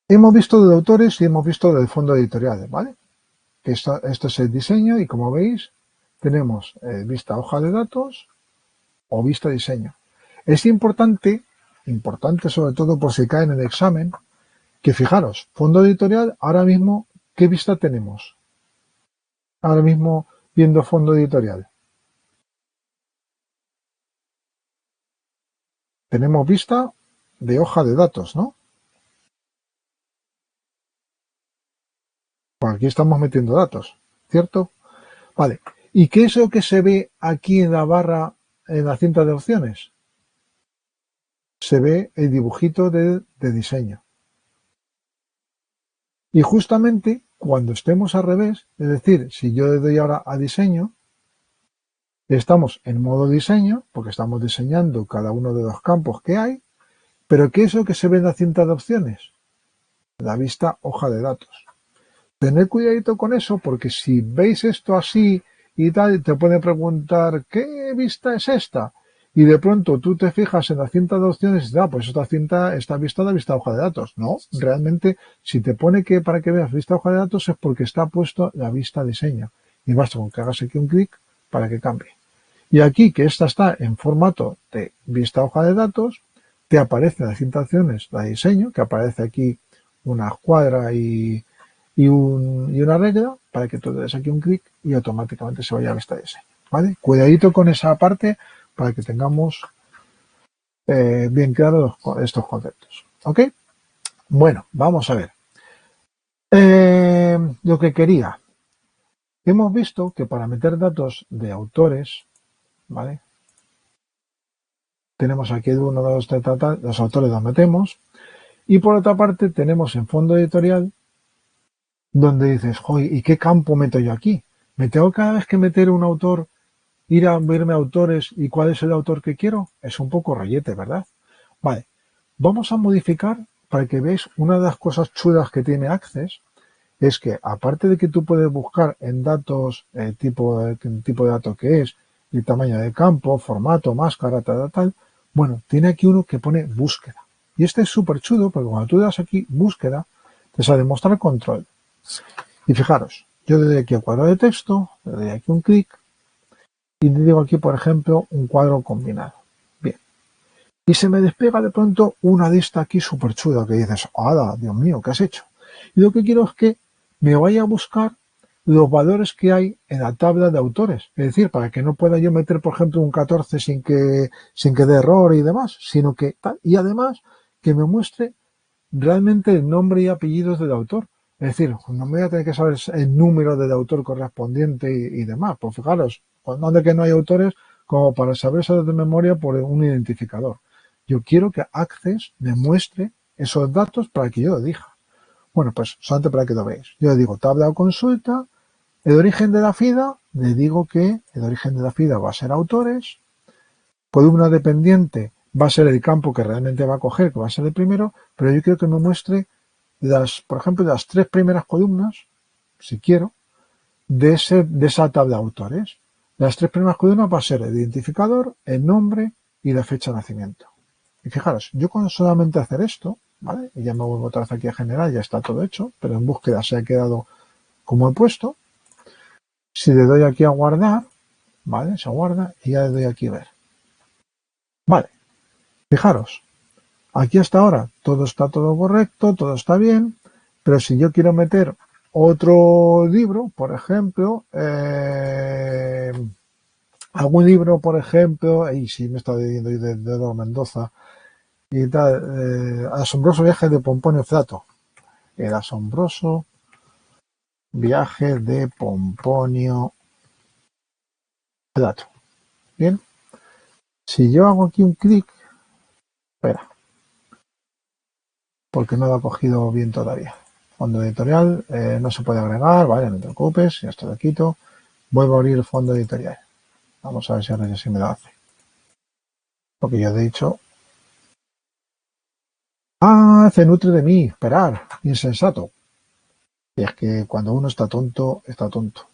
Hemos visto de autores y hemos visto del fondo editorial, ¿vale? Esto es el diseño y como veis, tenemos vista hoja de datos o vista diseño. Es importante sobre todo por si cae en el examen, que fijaros, fondo editorial, ahora mismo, ¿qué vista tenemos? Ahora mismo viendo fondo editorial. Tenemos vista de hoja de datos, ¿no? Pues aquí estamos metiendo datos, ¿cierto? Vale. ¿Y qué es lo que se ve aquí en la barra, en la cinta de opciones? Se ve el dibujito de diseño. Y justamente cuando estemos al revés, es decir, si yo le doy ahora a diseño, estamos en modo diseño, porque estamos diseñando cada uno de los campos que hay, pero ¿qué es lo que se ve en la cinta de opciones? La vista hoja de datos. Tened cuidadito con eso, porque si veis esto así y tal, te pueden preguntar, ¿qué vista es esta? Y de pronto tú te fijas en la cinta de opciones y dices, pues esta vista la vista hoja de datos. No, realmente, si te pone que para que veas vista hoja de datos es porque está puesto la vista diseño. Y basta con que hagas aquí un clic para que cambie. Y aquí, que esta está en formato de vista hoja de datos, te aparece en las cinta de opciones la diseño, que aparece aquí una escuadra y una regla para que tú le des aquí un clic y automáticamente se vaya a vista diseño. ¿Vale? Cuidadito con esa parte para que tengamos bien claros estos conceptos. ¿Ok? Bueno, vamos a ver. Lo que quería. Hemos visto que para meter datos de autores, ¿vale? Tenemos aquí el 1, 2, 3, los autores los metemos. Y por otra parte tenemos en fondo editorial donde dices, joder, ¿y qué campo meto yo aquí? ¿Me tengo cada vez que meter un autor, ir a verme autores y cuál es el autor que quiero? Es un poco rollete, ¿verdad? Vale, vamos a modificar para que veáis una de las cosas chulas que tiene Access, es que aparte de que tú puedes buscar en datos tipo de dato que es y tamaño de campo, formato, máscara, tal. Bueno, tiene aquí uno que pone búsqueda. Y este es súper chulo porque cuando tú das aquí búsqueda, te sale mostrar control. Y fijaros, yo le doy aquí al cuadro de texto, le doy aquí un clic y le digo aquí, por ejemplo, un cuadro combinado. Bien. Y se me despega de pronto una lista aquí súper chula que dices, ¡hala, Dios mío, ¿qué has hecho! Y lo que quiero es que me vaya a buscar los valores que hay en la tabla de autores. Es decir, para que no pueda yo meter, por ejemplo, un 14 sin que dé error y demás, sino que tal. Y además que me muestre realmente el nombre y apellidos del autor. Es decir, no me voy a tener que saber el número del autor correspondiente y demás. Pues fijaros, cuando de que no hay autores, como para saber eso de memoria por un identificador. Yo quiero que Access me muestre esos datos para que yo lo elija. Bueno, pues solamente para que lo veáis. Yo le digo tabla o consulta, el origen de la FIDA, le digo que el origen de la FIDA va a ser autores, columna dependiente va a ser el campo que realmente va a coger, que va a ser el primero, pero yo quiero que me muestre por ejemplo, las 3 primeras columnas, si quiero, de esa tabla de autores. Las 3 primeras columnas va a ser el identificador, el nombre y la fecha de nacimiento. Y fijaros, yo con solamente hacer esto, ¿vale? Y ya me vuelvo otra vez aquí a general, ya está todo hecho, pero en búsqueda se ha quedado como he puesto. Si le doy aquí a guardar, ¿vale? Se guarda y ya le doy aquí a ver. Vale, fijaros, aquí hasta ahora todo está todo correcto, todo está bien, pero si yo quiero meter otro libro, por ejemplo, algún libro, por ejemplo, y si me está diciendo de Eduardo Mendoza, y tal, asombroso viaje de Pomponio Flato. El asombroso viaje de Pomponio Flato. Bien, si yo hago aquí un clic, espera, porque no lo ha cogido bien todavía. Fondo editorial, no se puede agregar, vale, no te preocupes, ya esto lo quito. Vuelvo a abrir el fondo editorial. Vamos a ver si ahora ya sí me lo hace. Porque yo he dicho. ¡Ah! Se nutre de mí. Esperar. Insensato. Y es que cuando uno está tonto, está tonto.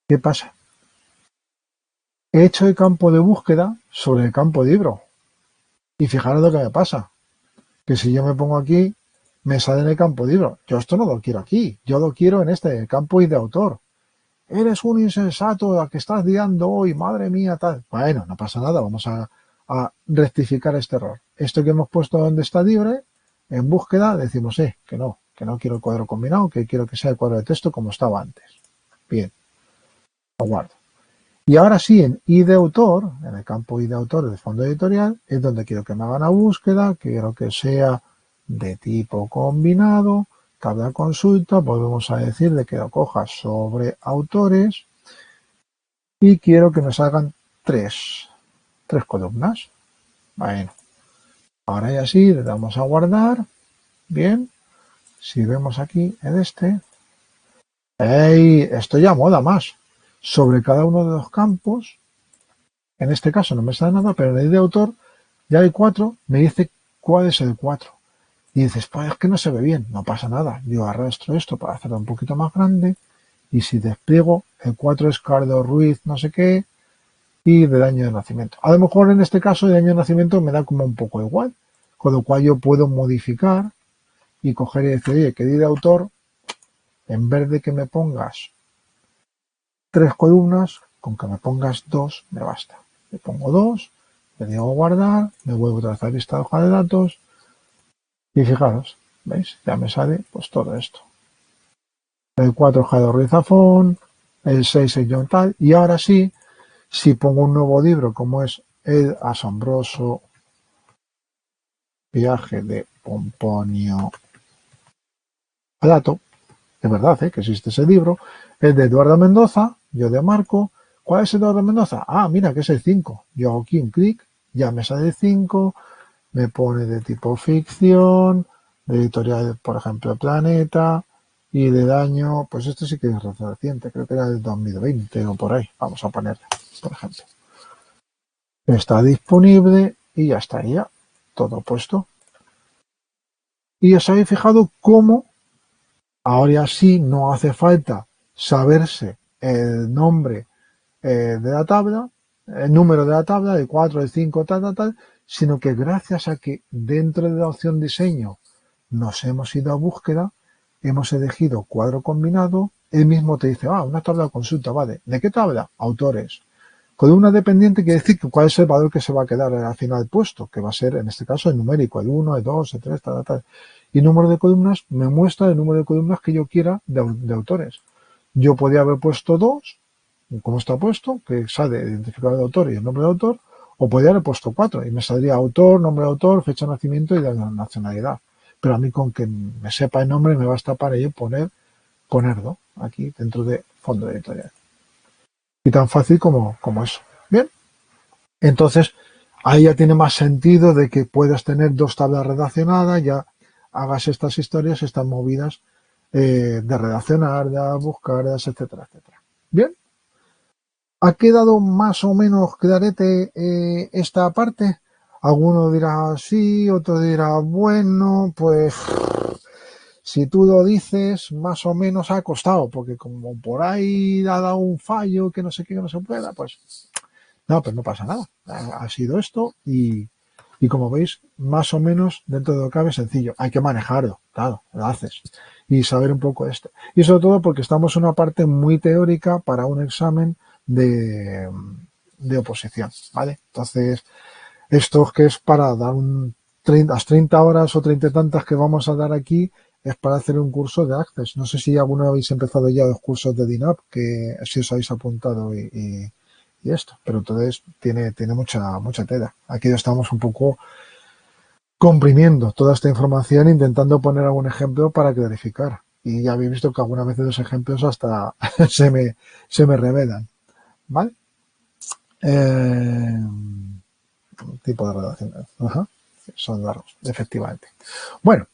¿Qué pasa? He hecho el campo de búsqueda sobre el campo de libro. Y fijaros lo que me pasa. Que si yo me pongo aquí, me sale en el campo de libro. Yo esto no lo quiero aquí. Yo lo quiero en el campo y de autor. Eres un insensato, a que estás liando hoy, madre mía, tal. Bueno, no pasa nada, vamos a rectificar este error. Esto que hemos puesto donde está libre, en búsqueda, decimos, que no quiero el cuadro combinado, que quiero que sea el cuadro de texto como estaba antes. Bien, lo guardo. Y ahora sí, en I de autor, en el campo I de autor del fondo editorial, es donde quiero que me hagan la búsqueda, quiero que sea de tipo combinado, tabla consulta, volvemos a decir de que lo cojas sobre autores y quiero que nos hagan tres columnas. Bueno, ahora ya sí, le damos a guardar. Bien, si vemos aquí en esto ya mola más. Sobre cada uno de los campos, en este caso no me sale nada, pero en el de autor ya hay 4, me dice cuál es el 4. Y dices, pues es que no se ve bien, no pasa nada. Yo arrastro esto para hacerlo un poquito más grande y si despliego, el 4 es Cardo Ruiz, no sé qué, y del año de nacimiento. A lo mejor en este caso el año de nacimiento me da como un poco igual, con lo cual yo puedo modificar y coger y decir, oye, que di de autor, en vez de que me pongas 3 columnas, con que me pongas 2 me basta. Le pongo 2, le digo guardar, me vuelvo otra vez a la lista de hoja de datos y fijaros, ¿veis? Ya me sale pues todo esto. El 4 Jado Ruiz Zafón, el 6 es John tal, y ahora sí, si pongo un nuevo libro como es El asombroso viaje de Pomponio Flato, es verdad que existe ese libro, es de Eduardo Mendoza, yo de marco. ¿Cuál es Eduardo Mendoza? Ah, mira que es el 5. Yo hago aquí un clic, ya me sale el 5, me pone de tipo ficción, de editorial, por ejemplo, Planeta, y del año, pues este sí que es reciente, creo que era del 2020 o por ahí, vamos a ponerle, por ejemplo. Está disponible y ya estaría todo puesto. Y os habéis fijado cómo ahora sí no hace falta saberse el nombre de la tabla, el número de la tabla, de 4, de 5, tal, sino que gracias a que dentro de la opción diseño nos hemos ido a búsqueda, hemos elegido cuadro combinado, él mismo te dice, una tabla de consulta, vale. ¿De qué tabla? Autores. Columna dependiente quiere decir que cuál es el valor que se va a quedar al final del puesto, que va a ser, en este caso, el numérico, el 1, el 2, el 3, tal. Y número de columnas me muestra el número de columnas que yo quiera de autores. Yo podía haber puesto 2, como está puesto, que sale el identificador de autor y el nombre de autor, o podría haber puesto 4 y me saldría autor, nombre de autor, fecha de nacimiento y de la nacionalidad. Pero a mí con que me sepa el nombre me basta para ello ponerlo aquí dentro de fondo editorial. Y tan fácil como eso. Bien. Entonces, ahí ya tiene más sentido de que puedas tener 2 tablas redaccionadas, ya hagas estas historias, estas movidas de redaccionar, de buscar, etcétera, etcétera. Bien. ¿Ha quedado más o menos clarete esta parte? Alguno dirá sí, otro dirá bueno, pues si tú lo dices, más o menos ha costado, porque como por ahí ha dado un fallo que no sé qué, que no se pueda, pues no, pero no pasa nada. Ha sido esto y como veis, más o menos dentro de lo que cabe sencillo. Hay que manejarlo, claro, lo haces. Y saber un poco esto. Y sobre todo porque estamos en una parte muy teórica para un examen de oposición, ¿vale? Entonces, esto que es para dar las 30 horas o 30 y tantas que vamos a dar aquí, es para hacer un curso de Access. No sé si alguno habéis empezado ya los cursos de DINAP, que si os habéis apuntado y esto, pero entonces tiene mucha tela. Aquí estamos un poco comprimiendo toda esta información, intentando poner algún ejemplo para clarificar. Y ya habéis visto que algunas veces los ejemplos hasta se me revelan. ¿Vale? Tipo de redacción. Ajá. Son largos, efectivamente. Bueno,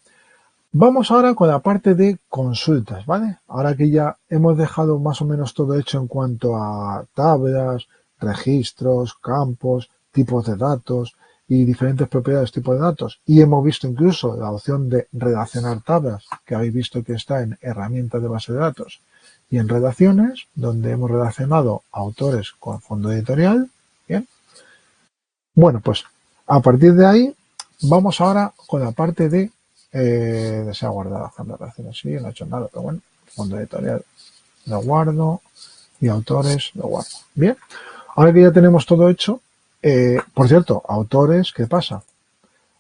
vamos ahora con la parte de consultas, ¿vale? Ahora que ya hemos dejado más o menos todo hecho en cuanto a tablas, registros, campos, tipos de datos y diferentes propiedades, tipos de datos. Y hemos visto incluso la opción de redaccionar tablas, que habéis visto que está en herramientas de base de datos y en redacciones, donde hemos relacionado autores con fondo editorial. Bien. Bueno, pues a partir de ahí vamos ahora con la parte de desea guardar la relaciones. Sí, no he hecho nada, pero bueno, fondo editorial lo guardo y autores lo guardo. Bien, ahora que ya tenemos todo hecho, por cierto, autores, ¿qué pasa?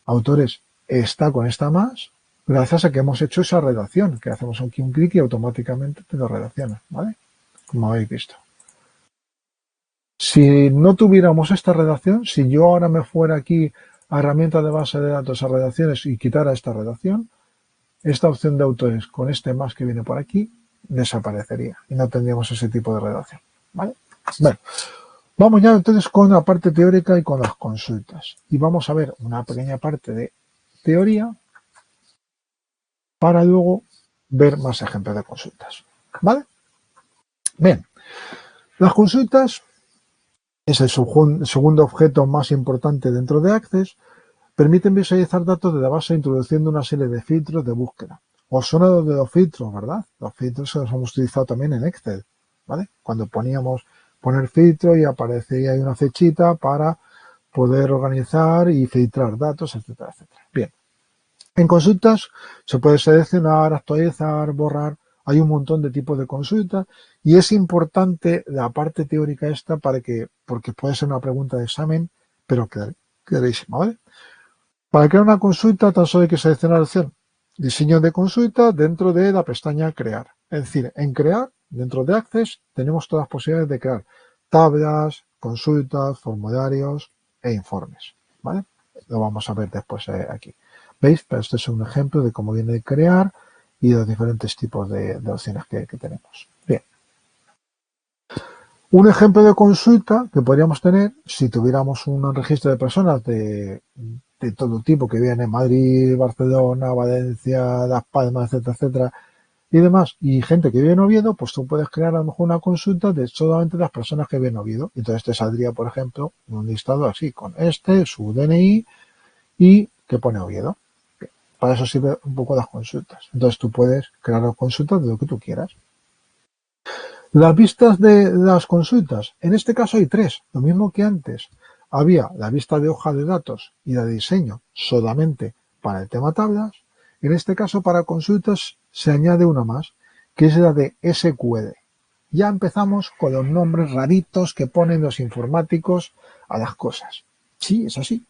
Autores está con esta más gracias a que hemos hecho esa redacción, que hacemos aquí un clic y automáticamente te lo redacciona, ¿vale? Como habéis visto. Si no tuviéramos esta redacción, si yo ahora me fuera aquí a herramientas de base de datos, a redacciones y quitara esta redacción, esta opción de autores con este más que viene por aquí desaparecería y no tendríamos ese tipo de redacción. ¿Vale? Bueno, vamos ya entonces con la parte teórica y con las consultas. Y vamos a ver una pequeña parte de teoría para luego ver más ejemplos de consultas. ¿Vale? Bien, las consultas es el segundo objeto más importante dentro de Access. Permiten visualizar datos de la base introduciendo una serie de filtros de búsqueda. Os suena de los filtros, ¿verdad? Los filtros los hemos utilizado también en Excel, ¿vale? Cuando poníamos poner filtro y aparecía ahí una flechita para poder organizar y filtrar datos, etcétera, etcétera. Bien. En consultas se puede seleccionar, actualizar, borrar. Hay un montón de tipos de consultas y es importante la parte teórica esta porque puede ser una pregunta de examen, pero clarísima, ¿vale? Para crear una consulta, tan solo hay que seleccionar la opción Diseño de consulta dentro de la pestaña Crear. Es decir, en Crear, dentro de Access, tenemos todas las posibilidades de crear tablas, consultas, formularios e informes. ¿Vale? Lo vamos a ver después aquí. ¿Veis? Pero este es un ejemplo de cómo viene Crear y los diferentes tipos de opciones que tenemos. Bien. Un ejemplo de consulta que podríamos tener si tuviéramos un registro de personas de todo tipo que vienen en Madrid, Barcelona, Valencia, Las Palmas, etcétera, etcétera, y demás, y gente que vive en Oviedo, pues tú puedes crear a lo mejor una consulta de solamente las personas que viven en Oviedo. Entonces te saldría, por ejemplo, un listado así, con su DNI y que pone Oviedo. Bien, para eso sirve un poco las consultas. Entonces tú puedes crear consultas de lo que tú quieras. Las vistas de las consultas, en este caso hay tres, lo mismo que antes. Había la vista de hoja de datos y la de diseño solamente para el tema tablas. En este caso, para consultas se añade una más, que es la de SQL. Ya empezamos con los nombres raritos que ponen los informáticos a las cosas. Sí, es así.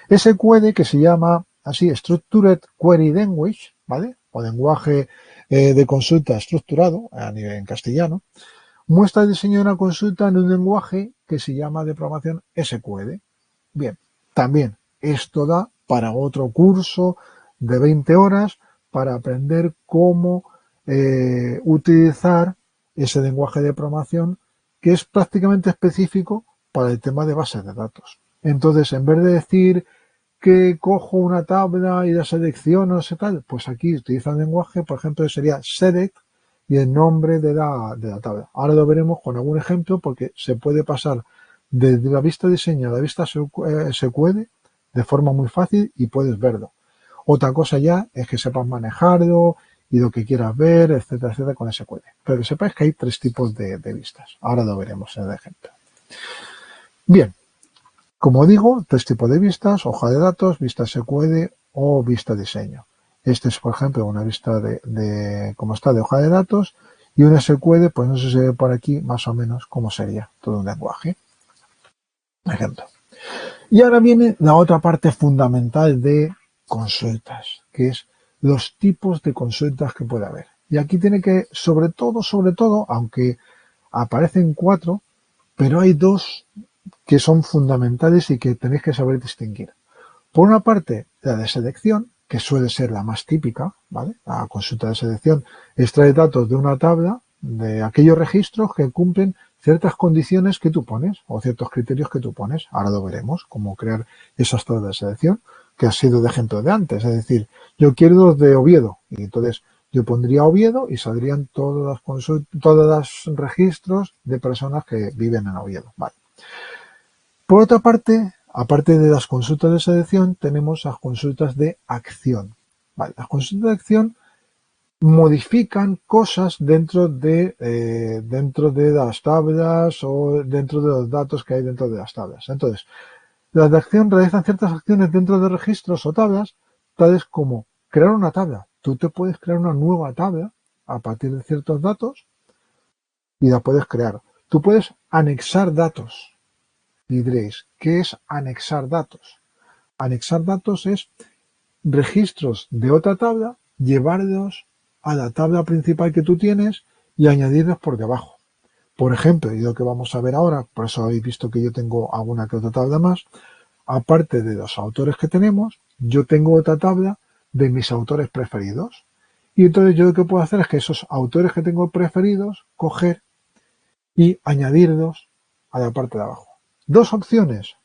SQL, que se llama así Structured Query Language, ¿vale? O lenguaje de consulta estructurado a nivel en castellano, muestra el diseño de una consulta en un lenguaje que se llama de programación SQL. Bien, también esto da para otro curso de 20 horas para aprender cómo utilizar ese lenguaje de programación que es prácticamente específico para el tema de bases de datos. Entonces, en vez de decir que cojo una tabla y la selecciono, tal, pues aquí utiliza el lenguaje, por ejemplo, sería select y el nombre de la tabla. Ahora lo veremos con algún ejemplo porque se puede pasar desde la vista diseño a la vista SQL de forma muy fácil y puedes verlo. Otra cosa ya es que sepas manejarlo y lo que quieras ver, etcétera, etcétera, con SQL. Pero que sepáis que hay tres tipos de vistas. Ahora lo veremos en el ejemplo. Bien, como digo, tres tipos de vistas: hoja de datos, vista SQL o vista diseño. Este es, por ejemplo, una vista como está de hoja de datos, y un SQL, pues no sé si se ve por aquí más o menos cómo sería todo un lenguaje. Ejemplo. Y ahora viene la otra parte fundamental de consultas, que es los tipos de consultas que puede haber. Y aquí tiene que, sobre todo, aunque aparecen cuatro, pero hay dos que son fundamentales y que tenéis que saber distinguir. Por una parte, la de selección, que suele ser la más típica, ¿vale? La consulta de selección extrae datos de una tabla de aquellos registros que cumplen ciertas condiciones que tú pones o ciertos criterios que tú pones. Ahora lo veremos, cómo crear esas tablas de selección, que ha sido de ejemplo de antes. Es decir, yo quiero los de Oviedo y entonces yo pondría Oviedo y saldrían todos los registros de personas que viven en Oviedo. Vale. Por otra parte, aparte de las consultas de selección, tenemos las consultas de acción. Vale, las consultas de acción modifican cosas dentro de las tablas o dentro de los datos que hay dentro de las tablas. Entonces, las de acción realizan ciertas acciones dentro de registros o tablas, tales como crear una tabla. Tú te puedes crear una nueva tabla a partir de ciertos datos y la puedes crear. Tú puedes anexar datos. Y diréis, ¿qué es anexar datos? Anexar datos es registros de otra tabla, llevarlos a la tabla principal que tú tienes y añadirlos por debajo. Por ejemplo, y lo que vamos a ver ahora, por eso habéis visto que yo tengo alguna que otra tabla más, aparte de los autores que tenemos, yo tengo otra tabla de mis autores preferidos. Y entonces yo lo que puedo hacer es que esos autores que tengo preferidos, coger y añadirlos a la parte de abajo. Dos opciones: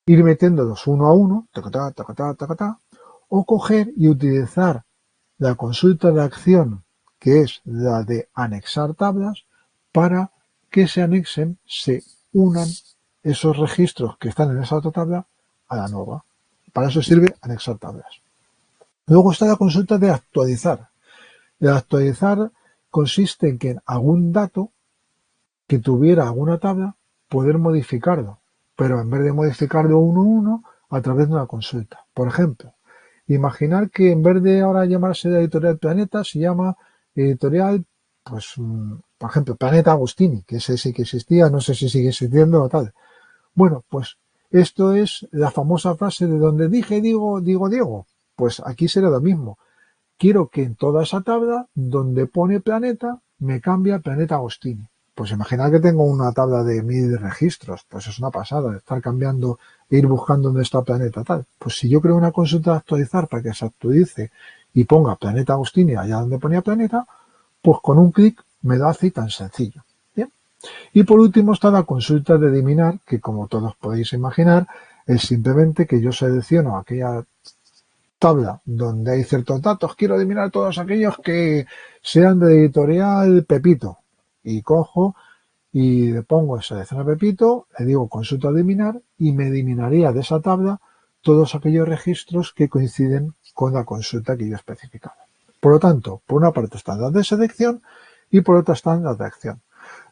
ir metiéndolos uno a uno, tacatá, tacatá, tacatá, o coger y utilizar la consulta de acción, que es la de anexar tablas, para que se anexen, se unan esos registros que están en esa otra tabla a la nueva. Para eso sirve anexar tablas. Luego está la consulta de actualizar. El actualizar consiste en que en algún dato que tuviera alguna tabla, poder modificarlo, pero en vez de modificarlo uno a uno, a través de una consulta. Por ejemplo, imaginar que en vez de ahora llamarse la editorial Planeta, se llama editorial, pues, por ejemplo, Planeta Agostini, que ese sí que existía, no sé si sigue existiendo o tal. Bueno, pues esto es la famosa frase de donde dije, digo. Pues aquí será lo mismo. Quiero que en toda esa tabla, donde pone Planeta, me cambie a Planeta Agostini. Pues imaginad que tengo una tabla de 1000 registros, pues es una pasada, estar cambiando e ir buscando dónde está Planeta tal. Pues si yo creo una consulta de actualizar para que se actualice y ponga Planeta Agostini allá donde ponía Planeta, pues con un clic me lo hace, y tan sencillo. Bien. Y por último está la consulta de eliminar, que como todos podéis imaginar, es simplemente que yo selecciono aquella tabla donde hay ciertos datos, quiero eliminar todos aquellos que sean de editorial Pepito, y cojo y le pongo selección a Pepito, le digo consulta eliminar y me eliminaría de esa tabla todos aquellos registros que coinciden con la consulta que yo he especificado. Por lo tanto, por una parte están las de selección y por otra están las de acción.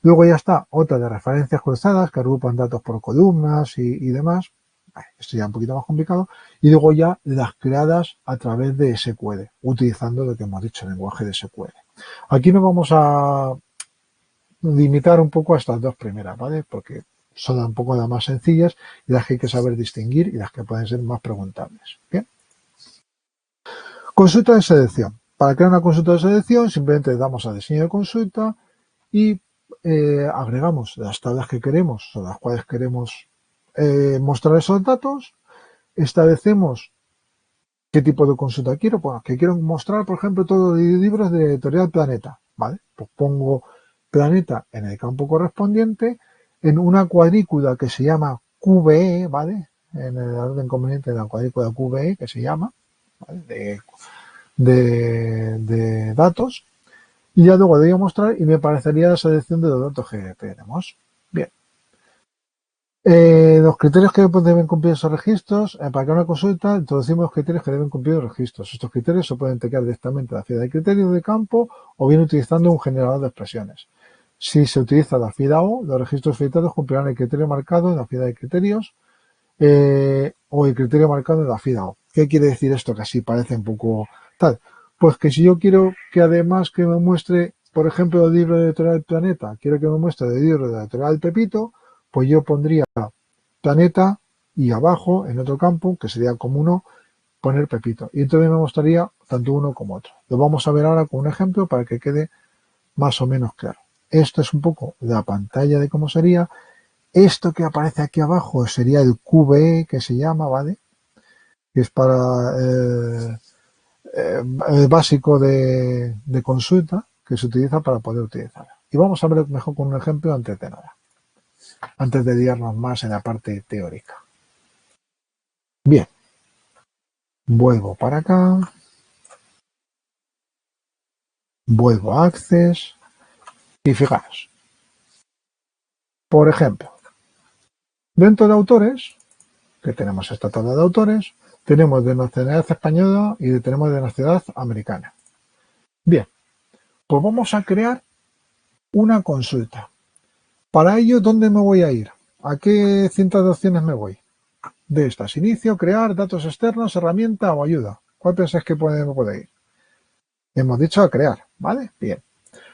Luego ya está otra de referencias cruzadas que agrupan datos por columnas y demás. Esto ya es un poquito más complicado. Y luego ya las creadas a través de SQL, utilizando lo que hemos dicho, el lenguaje de SQL. Aquí nos vamos a limitar un poco a estas dos primeras, ¿vale? Porque son un poco las más sencillas y las que hay que saber distinguir y las que pueden ser más preguntables. Bien. Consulta de selección. Para crear una consulta de selección simplemente damos a diseño de consulta y agregamos las tablas que queremos, o las cuales queremos mostrar esos datos, establecemos qué tipo de consulta quiero, bueno, que quiero mostrar, por ejemplo, todos los libros de Editorial Planeta, ¿vale? Pues pongo Planeta en el campo correspondiente, en una cuadrícula que se llama QBE, ¿vale? En el orden conveniente de la cuadrícula QBE, que se llama, ¿vale? De datos, y ya luego le voy a mostrar y me aparecería la selección de los datos que tenemos. Bien. Los criterios que deben cumplir esos registros, para crear una consulta, introducimos los criterios que deben cumplir los registros. Estos criterios se pueden teclear directamente en la fila de criterios de campo o bien utilizando un generador de expresiones. Si se utiliza la fila O, los registros filtrados cumplirán el criterio marcado en la fila de criterios o el criterio marcado en la fila O. ¿Qué quiere decir esto? Que así parece un poco tal. Pues que si yo quiero que además que me muestre, por ejemplo, el libro de Editorial Planeta, quiero que me muestre el libro de Editorial Pepito, pues yo pondría Planeta y abajo, en otro campo, que sería como uno, poner Pepito. Y entonces me mostraría tanto uno como otro. Lo vamos a ver ahora con un ejemplo para que quede más o menos claro. Esto es un poco la pantalla de cómo sería. Esto que aparece aquí abajo sería el QBE, que se llama, ¿vale? Que es para el básico de consulta que se utiliza para poder utilizarla. Y vamos a ver mejor con un ejemplo antes de nada, antes de liarnos más en la parte teórica. Bien, vuelvo para acá, vuelvo a Access y fijaros, por ejemplo, dentro de autores, que tenemos esta tabla de autores, tenemos de nacionalidad española y tenemos de nacionalidad americana. Bien, pues vamos a crear una consulta. Para ello, ¿dónde me voy a ir? ¿A qué cinta de opciones me voy? De estas, inicio, crear, datos externos, herramienta o ayuda. ¿Cuál pensáis que me puede ir? Hemos dicho a crear, ¿vale? Bien.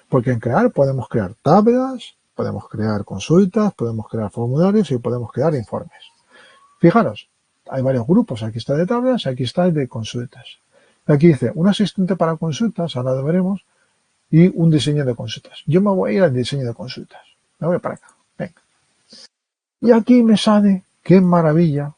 Porque en crear podemos crear tablas, podemos crear consultas, podemos crear formularios y podemos crear informes. Fijaros, hay varios grupos. Aquí está de tablas, aquí está de consultas. Aquí dice un asistente para consultas, ahora lo veremos, y un diseño de consultas. Yo me voy a ir al diseño de consultas. Me voy para acá. Venga. Y aquí me sale, qué maravilla,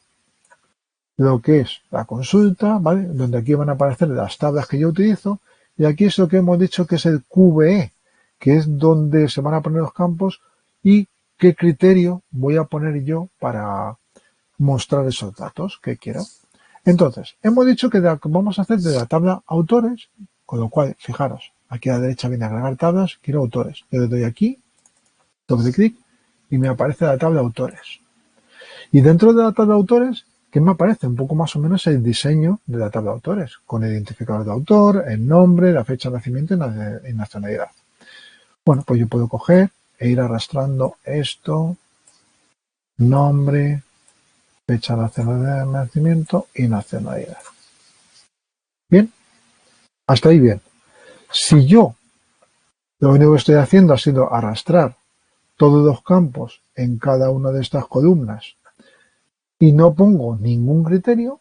lo que es la consulta, ¿vale? Donde aquí van a aparecer las tablas que yo utilizo. Y aquí es lo que hemos dicho que es el QBE, que es donde se van a poner los campos y qué criterio voy a poner yo para mostrar esos datos que quiero. Entonces, hemos dicho que vamos a hacer de la tabla autores, con lo cual, fijaros, aquí a la derecha viene a agregar tablas, quiero autores. Yo le doy aquí, doble clic, y me aparece la tabla autores. Y dentro de la tabla autores, ¿qué me aparece? Un poco más o menos el diseño de la tabla autores, con el identificador de autor, el nombre, la fecha de nacimiento y nacionalidad. Bueno, pues yo puedo coger e ir arrastrando esto, nombre, fecha de nacimiento y nacionalidad. Bien, hasta ahí bien. Si yo lo único que estoy haciendo ha sido arrastrar todos los campos en cada una de estas columnas y no pongo ningún criterio,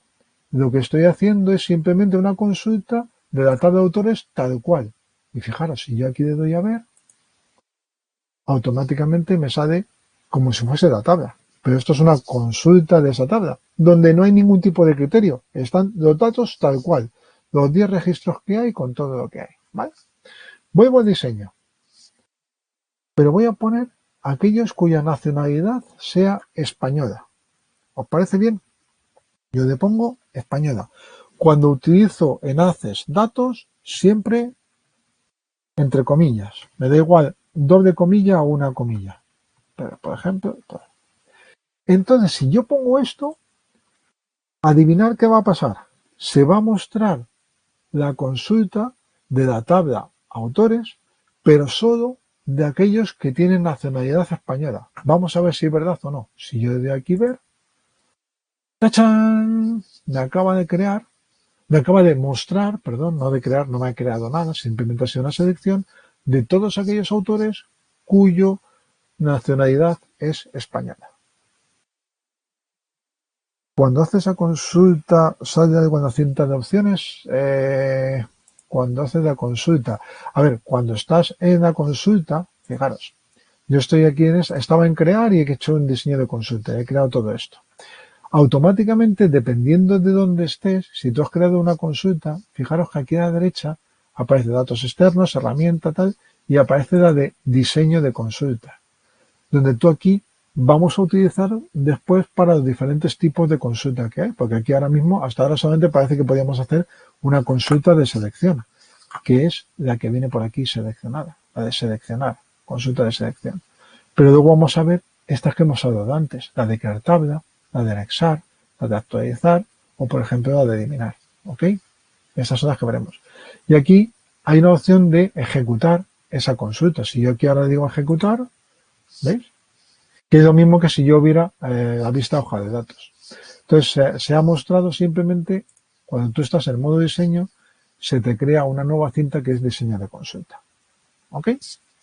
lo que estoy haciendo es simplemente una consulta de la tabla de autores tal cual. Y fijaros, si yo aquí le doy a ver, automáticamente me sale como si fuese la tabla. Pero esto es una consulta de esa tabla, donde no hay ningún tipo de criterio. Están los datos tal cual. Los 10 registros que hay con todo lo que hay. ¿Vale? Vuelvo al diseño. Pero voy a poner aquellos cuya nacionalidad sea española. ¿Os parece bien? Yo le pongo española. Cuando utilizo en Access datos, siempre entre comillas. Me da igual doble comilla o una comilla. Pero, por ejemplo, entonces, si yo pongo esto, adivinar qué va a pasar. Se va a mostrar la consulta de la tabla autores, pero solo de aquellos que tienen nacionalidad española. Vamos a ver si es verdad o no. Si yo de aquí ver, ¡tachán! Me acaba de mostrar, perdón, no de crear, no me ha creado nada, simplemente ha sido una selección de todos aquellos autores cuyo nacionalidad es española. Cuando haces la consulta, sale alguna cinta de opciones. Cuando haces la consulta, a ver, cuando estás en la consulta, fijaros, yo estoy aquí estaba en crear y he hecho un diseño de consulta, he creado todo esto. Automáticamente, dependiendo de dónde estés, si tú has creado una consulta, fijaros que aquí a la derecha aparece datos externos, herramienta tal, y aparece la de diseño de consulta, donde tú aquí vamos a utilizar después para los diferentes tipos de consulta que hay, porque aquí ahora mismo, hasta ahora solamente parece que podíamos hacer una consulta de selección, que es la que viene por aquí seleccionada, la de seleccionar, consulta de selección. Pero luego vamos a ver estas que hemos hablado antes, la de crear tabla, la de anexar, la de actualizar o, por ejemplo, la de eliminar. ¿Ok? Estas son las que veremos. Y aquí hay una opción de ejecutar esa consulta. Si yo aquí ahora digo ejecutar, ¿veis? Que es lo mismo que si yo hubiera la vista hoja de datos. Entonces, se ha mostrado simplemente, cuando tú estás en modo diseño, se te crea una nueva cinta que es diseño de consulta. ¿Ok?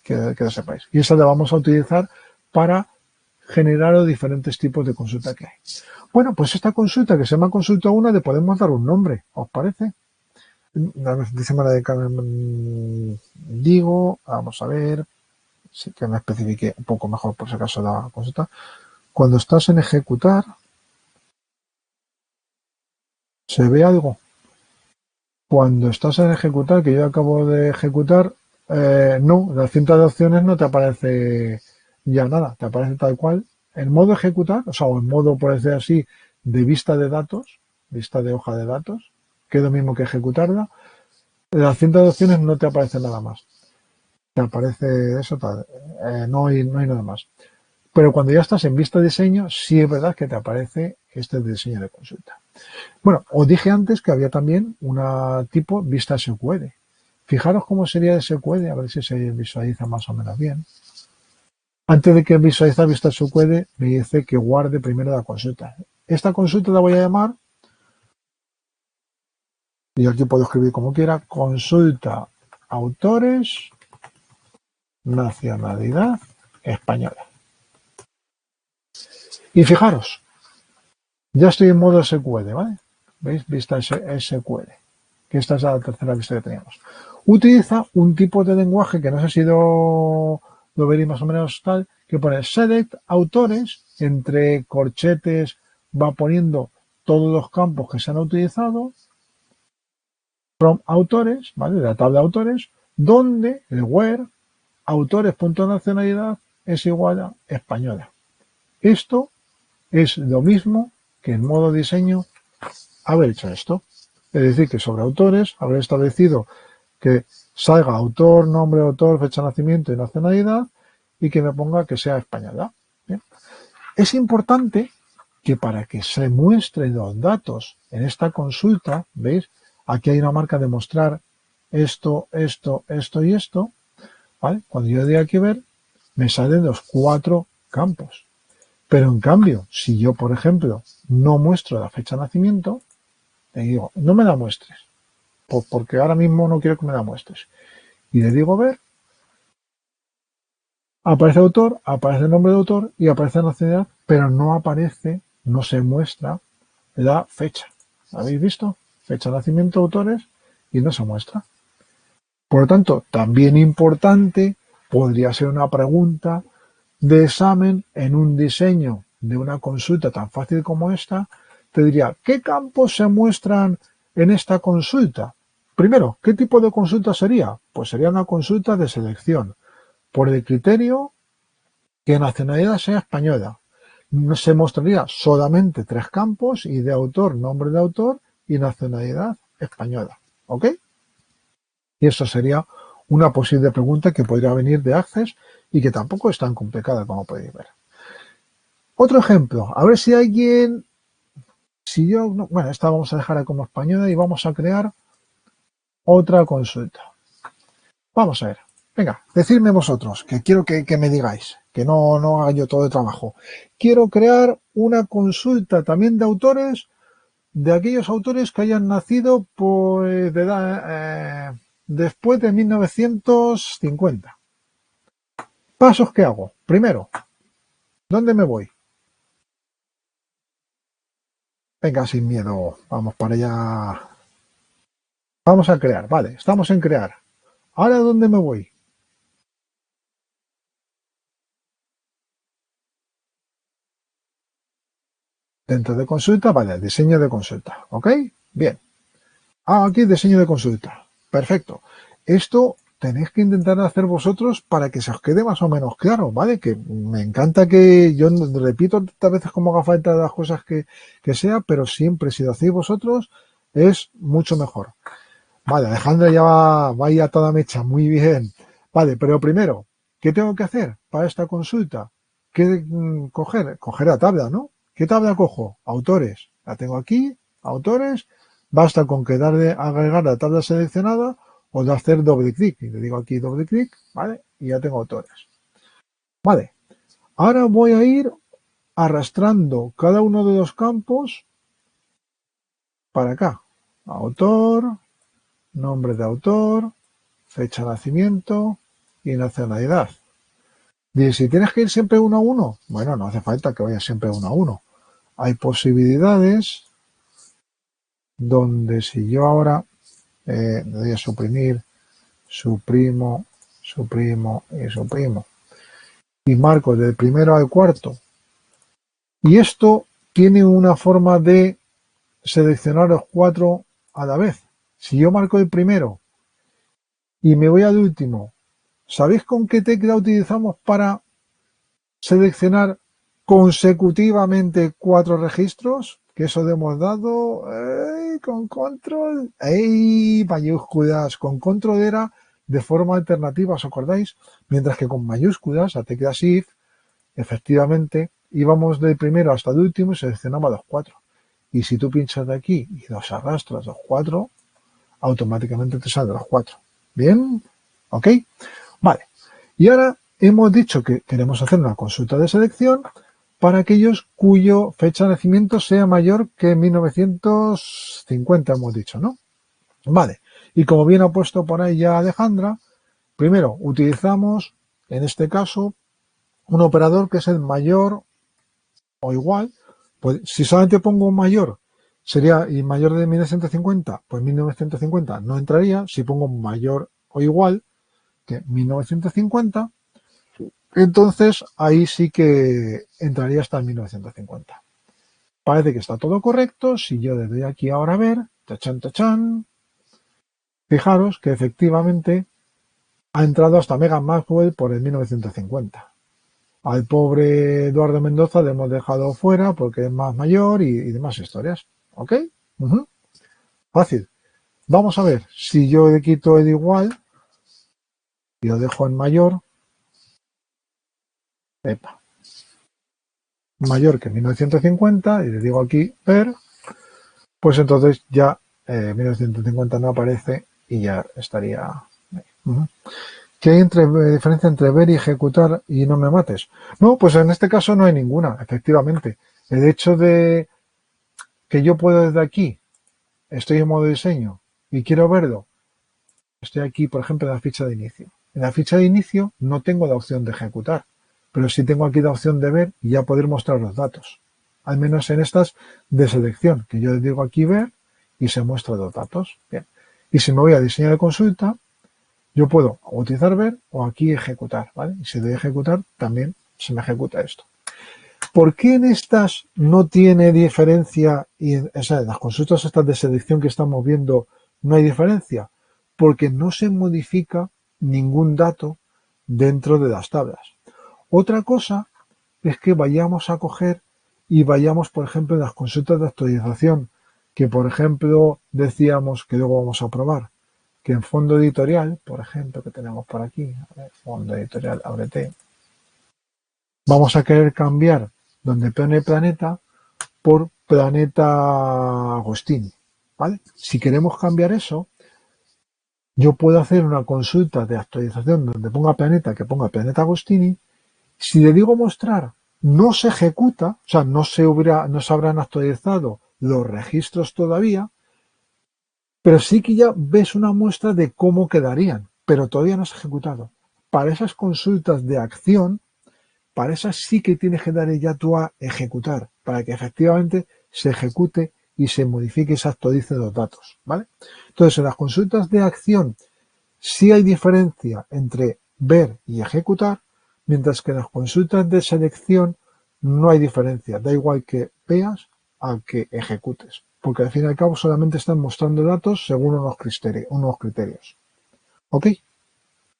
Que lo sepáis. Y esa la vamos a utilizar para generar los diferentes tipos de consulta que hay. Bueno, pues esta consulta que se llama consulta 1 le podemos dar un nombre, ¿os parece? Dice María de Carmen, digo, vamos a ver, sí que me especifique un poco mejor por si acaso la consulta. Cuando estás en ejecutar, ¿se ve algo? Cuando estás en ejecutar, que yo acabo de ejecutar, no, la cinta de opciones no te aparece ya nada, te aparece tal cual. En modo ejecutar, o sea, o en modo, por decir así, de vista de datos, vista de hoja de datos, que es lo mismo que ejecutarla, la cinta de opciones no te aparece nada más. Te aparece eso, tal, no hay nada más. Pero cuando ya estás en vista de diseño, sí es verdad que te aparece este diseño de consulta. Bueno, os dije antes que había también una tipo vista SQL. Fijaros cómo sería SQL, a ver si se visualiza más o menos bien. Antes de que visualizar vista SQL, me dice que guarde primero la consulta. Esta consulta la voy a llamar, y aquí puedo escribir como quiera, consulta autores, nacionalidad española. Y fijaros, ya estoy en modo SQL, ¿vale? ¿Veis? Vista SQL. Que esta es la tercera vista que teníamos. Utiliza un tipo de lenguaje que no sé si lo veréis más o menos tal, que pone select autores, entre corchetes va poniendo todos los campos que se han utilizado, from autores, ¿vale? De la tabla de autores, donde el where autores.nacionalidad es igual a española. Esto es lo mismo que en modo diseño haber hecho esto. Es decir, que sobre autores haber establecido que salga autor, nombre de autor, fecha de nacimiento y nacionalidad y que me ponga que sea española. ¿Bien? Es importante que para que se muestren los datos en esta consulta, ¿veis? Aquí hay una marca de mostrar esto, esto, esto y esto. ¿Vale? Cuando yo doy aquí ver, me salen los 4 campos. Pero en cambio, si yo, por ejemplo, no muestro la fecha de nacimiento, le digo, no me la muestres, porque ahora mismo no quiero que me la muestres. Y le digo ver, aparece autor, aparece el nombre de autor y aparece la nacionalidad, pero no aparece, no se muestra la fecha. ¿Habéis visto? Fecha de nacimiento, autores, y no se muestra. Por lo tanto, también importante, podría ser una pregunta de examen en un diseño de una consulta tan fácil como esta, te diría, ¿qué campos se muestran en esta consulta? Primero, ¿qué tipo de consulta sería? Pues sería una consulta de selección, por el criterio que nacionalidad sea española. Se mostraría solamente 3 campos y de autor, nombre de autor y nacionalidad española. ¿Ok? Y eso sería una posible pregunta que podría venir de Access y que tampoco es tan complicada como podéis ver. Otro ejemplo, a ver si alguien, si yo, bueno, esta vamos a dejarla como española y vamos a crear otra consulta. Vamos a ver. Venga, decidme vosotros, que quiero que me digáis, que no haga yo todo el trabajo. Quiero crear una consulta también de autores, de aquellos autores que hayan nacido pues, después de 1950. Pasos que hago. Primero, ¿dónde me voy? Venga, sin miedo, vamos para allá. Vamos a crear, vale, estamos en crear. ¿Ahora dónde me voy? Dentro de consulta, vale, diseño de consulta, ¿ok? Bien. Ah, aquí diseño de consulta. Perfecto. Esto tenéis que intentar hacer vosotros para que se os quede más o menos claro, ¿vale? Que me encanta que yo repito tantas veces como haga falta las cosas que sea, pero siempre si lo hacéis vosotros es mucho mejor. Vale, Alejandra ya va ahí a toda mecha, muy bien. Vale, pero primero, ¿qué tengo que hacer para esta consulta? ¿Qué coger? Coger la tabla, ¿no? ¿Qué tabla cojo? Autores. La tengo aquí, autores. Basta con que darle a agregar la tabla seleccionada o de hacer doble clic. Y le digo aquí doble clic, ¿vale? Y ya tengo autores. Vale, ahora voy a ir arrastrando cada uno de los campos para acá. Autor, nombre de autor, fecha de nacimiento y nacionalidad. Y si tienes que ir siempre uno a uno, bueno, no hace falta que vayas siempre uno a uno. Hay posibilidades donde si yo ahora le doy a suprimir, suprimo, suprimo y suprimo y marco del primero al cuarto, y esto tiene una forma de seleccionar los cuatro a la vez. Si yo marco el primero y me voy al último, ¿sabéis con qué tecla utilizamos para seleccionar consecutivamente cuatro registros? Que eso le hemos dado con control, mayúsculas, con control era de forma alternativa, ¿os acordáis? Mientras que con mayúsculas, la tecla Shift, efectivamente, íbamos del primero hasta el último y seleccionamos los cuatro. Y si tú pinchas de aquí y los arrastras los cuatro, automáticamente te salen los cuatro. ¿Bien? ¿Ok? Vale. Y ahora hemos dicho que queremos hacer una consulta de selección para aquellos cuyo fecha de nacimiento sea mayor que 1950, hemos dicho, ¿no? Vale. Y como bien ha puesto por ahí ya Alejandra, primero utilizamos, en este caso, un operador que es el mayor o igual. Pues si solamente pongo un mayor, sería y mayor de 1950, pues 1950 no entraría. Si pongo mayor o igual que 1950, entonces ahí sí que entraría hasta el 1950. Parece que está todo correcto. Si yo le doy aquí ahora a ver, tachan, tachan, fijaros que efectivamente ha entrado hasta Mega Maxwell por el 1950. Al pobre Eduardo Mendoza le hemos dejado fuera porque es más mayor y demás historias. ¿Ok? Ujú. Fácil. Vamos a ver si yo le quito el igual y lo dejo en mayor. Epa, mayor que 1950 y le digo aquí ver, pues entonces ya 1950 no aparece y ya estaría. Uh-huh. ¿Qué hay diferencia entre ver y ejecutar y no me mates? No, pues en este caso no hay ninguna, efectivamente. El hecho de que yo puedo desde aquí, estoy en modo diseño y quiero verlo, estoy aquí, por ejemplo, en la ficha de inicio. En la ficha de inicio no tengo la opción de ejecutar, pero sí tengo aquí la opción de ver y ya poder mostrar los datos. Al menos en estas de selección, que yo le digo aquí ver y se muestran los datos. Bien. Y si me voy a diseño de consulta, yo puedo utilizar ver o aquí ejecutar, ¿vale? Y si doy ejecutar, también se me ejecuta esto. ¿Por qué en estas no tiene diferencia y en las consultas estas de selección que estamos viendo no hay diferencia? Porque no se modifica ningún dato dentro de las tablas. Otra cosa es que vayamos a coger y vayamos, por ejemplo, en las consultas de actualización, que por ejemplo decíamos que luego vamos a probar, que en fondo editorial, por ejemplo, que tenemos por aquí, a ver, fondo editorial, ábrete, vamos a querer cambiar donde pone planeta por planeta Agostini, ¿vale? Si queremos cambiar eso, yo puedo hacer una consulta de actualización donde ponga planeta, que ponga planeta Agostini. Si le digo mostrar, no se ejecuta, o sea, no se habrán actualizado los registros todavía, pero sí que ya ves una muestra de cómo quedarían, pero todavía no se ha ejecutado. Para esas consultas de acción, para esas sí que tienes que darle ya tú a ejecutar, para que efectivamente se ejecute y se modifique y se actualicen los datos, ¿vale? Entonces, en las consultas de acción sí hay diferencia entre ver y ejecutar, mientras que en las consultas de selección no hay diferencia. Da igual que veas a que ejecutes, porque al fin y al cabo solamente están mostrando datos según unos criterios. ¿Ok?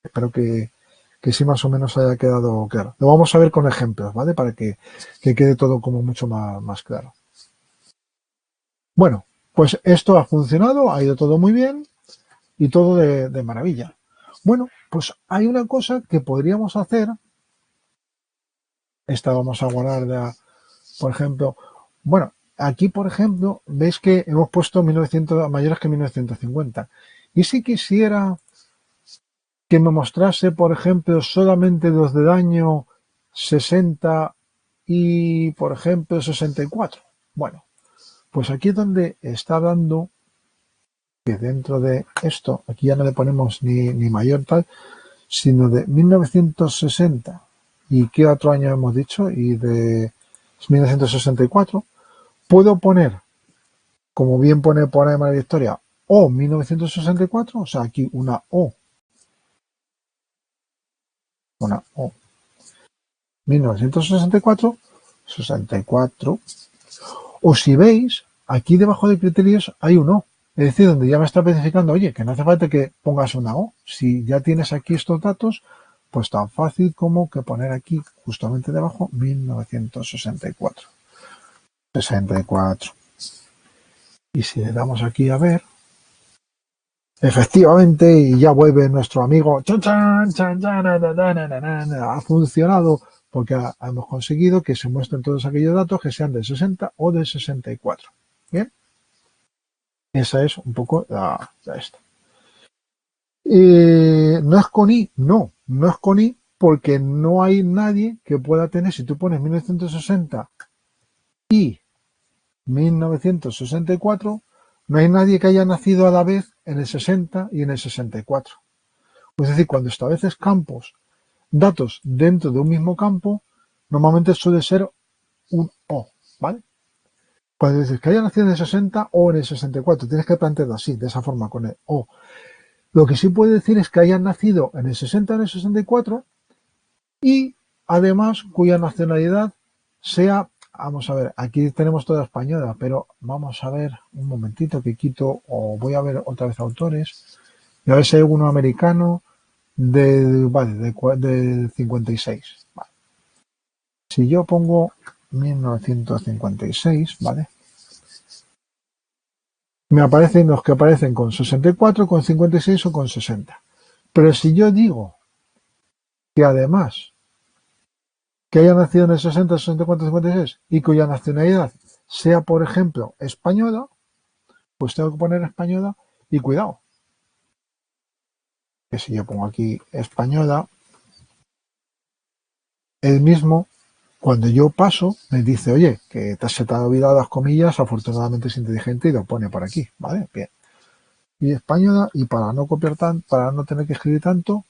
Espero que sí más o menos haya quedado claro. Lo vamos a ver con ejemplos, ¿vale? Para que quede todo como mucho más claro. Bueno, pues esto ha funcionado, ha ido todo muy bien y todo de maravilla. Bueno, pues hay una cosa que podríamos hacer. Esta vamos a guardar, por ejemplo, bueno, aquí por ejemplo, veis que hemos puesto 1900, mayores que 1950. Y si quisiera que me mostrase, por ejemplo, solamente los del año 60 y, por ejemplo, 64. Bueno, pues aquí es donde está dando que dentro de esto, aquí ya no le ponemos ni mayor tal, sino de 1960. ¿Y qué otro año hemos dicho? Y de 1964. Puedo poner, como bien pone por ahí María Victoria, o 1964, o sea, aquí una O. 1964, 64. O si veis, aquí debajo de criterios hay un O. Es decir, donde ya me está especificando, oye, que no hace falta que pongas una O. Si ya tienes aquí estos datos, pues tan fácil como que poner aquí, justamente debajo, 1964. 64. Y si le damos aquí a ver, efectivamente, y ya vuelve nuestro amigo, chan, chan, chan, chan, ha funcionado porque hemos conseguido que se muestren todos aquellos datos que sean del 60 o del 64. Bien, esa es un poco la esta. ¿No es con I? No es con I porque no hay nadie que pueda tener, si tú pones 1960 y 1964, no hay nadie que haya nacido a la vez en el 60 y en el 64. Es decir, cuando estableces campos, datos dentro de un mismo campo, normalmente suele ser un O, ¿vale? Cuando dices que haya nacido en el 60 o en el 64, tienes que plantearlo así, de esa forma, con el O. Lo que sí puede decir es que hayan nacido en el 60 o en el 64 y además cuya nacionalidad sea, vamos a ver, aquí tenemos toda española, pero vamos a ver un momentito que quito o voy a ver otra vez autores y a ver si hay alguno americano del 56. Vale. Si yo pongo 1956, ¿vale? Me aparecen los que aparecen con 64, con 56 o con 60. Pero si yo digo que además que haya nacido en el 60, 64, 56 y cuya nacionalidad sea, por ejemplo, española, pues tengo que poner española y cuidado, que si yo pongo aquí española, el mismo, cuando yo paso, me dice, oye, que se te ha olvidado las comillas, afortunadamente es inteligente y lo pone por aquí, ¿vale? Bien. Y española, y para no copiar para no tener que escribir tanto,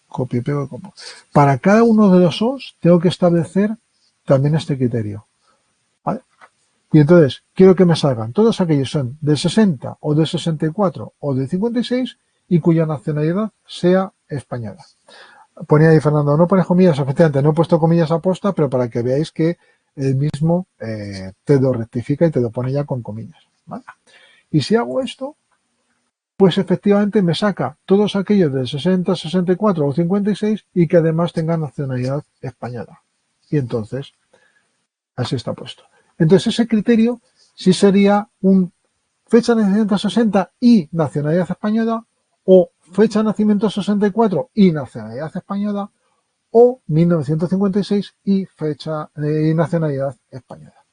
copio y pego y como. Para cada uno de los OS tengo que establecer también este criterio, ¿vale? Y entonces, quiero que me salgan todos aquellos son del 60 o del 64 o del 56 y cuya nacionalidad sea española. Ponía ahí Fernando, no pones comillas, efectivamente, no he puesto comillas a posta, pero para que veáis que el mismo te lo rectifica y te lo pone ya con comillas. ¿Vale? Y si hago esto, pues efectivamente me saca todos aquellos del 60, 64 o 56 y que además tengan nacionalidad española. Y entonces, así está puesto. Entonces ese criterio sí sería un fecha de nacimiento 60 y nacionalidad española, o fecha de nacimiento 64 y nacionalidad española, o 1956 y fecha y nacionalidad española.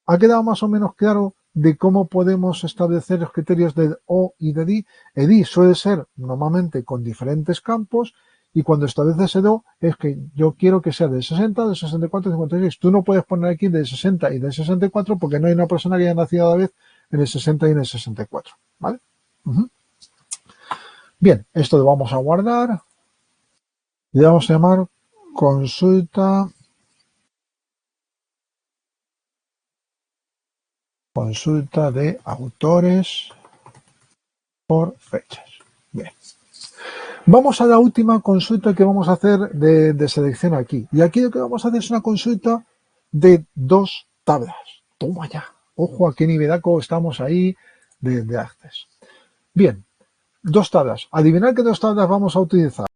¿Ha quedado más o menos claro de cómo podemos establecer los criterios de O y de DI. EDI suele ser normalmente con diferentes campos y cuando estableces el O es que yo quiero que sea de 60, de 64 y 56. Tú no puedes poner aquí de 60 y de 64 porque no hay una persona que haya nacido a la vez en el 60 y en el 64. ¿Vale? Bien, esto lo vamos a guardar. Le vamos a llamar consulta de autores por fechas. Bien. Vamos a la última consulta que vamos a hacer de selección aquí. Y aquí lo que vamos a hacer es una consulta de 2 tablas. Toma ya. Ojo a qué nivelaco estamos ahí de Access. Bien. 2 tablas. Adivinad qué 2 tablas vamos a utilizar.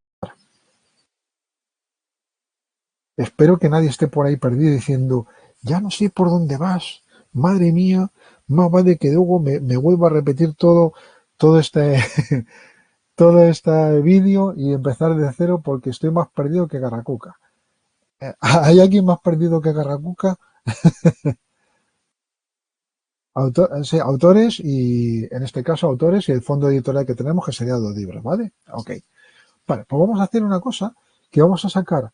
Espero que nadie esté por ahí perdido diciendo, ya no sé por dónde vas. Madre mía, más vale que luego me vuelva a repetir todo este todo este vídeo y empezar de cero porque estoy más perdido que Garracuca. ¿Hay alguien más perdido que Garracuca? Sí, autores y, en este caso, autores y el fondo editorial que tenemos, que sería 2 libros, ¿vale? Ok. Vale, pues vamos a hacer una cosa, que vamos a sacar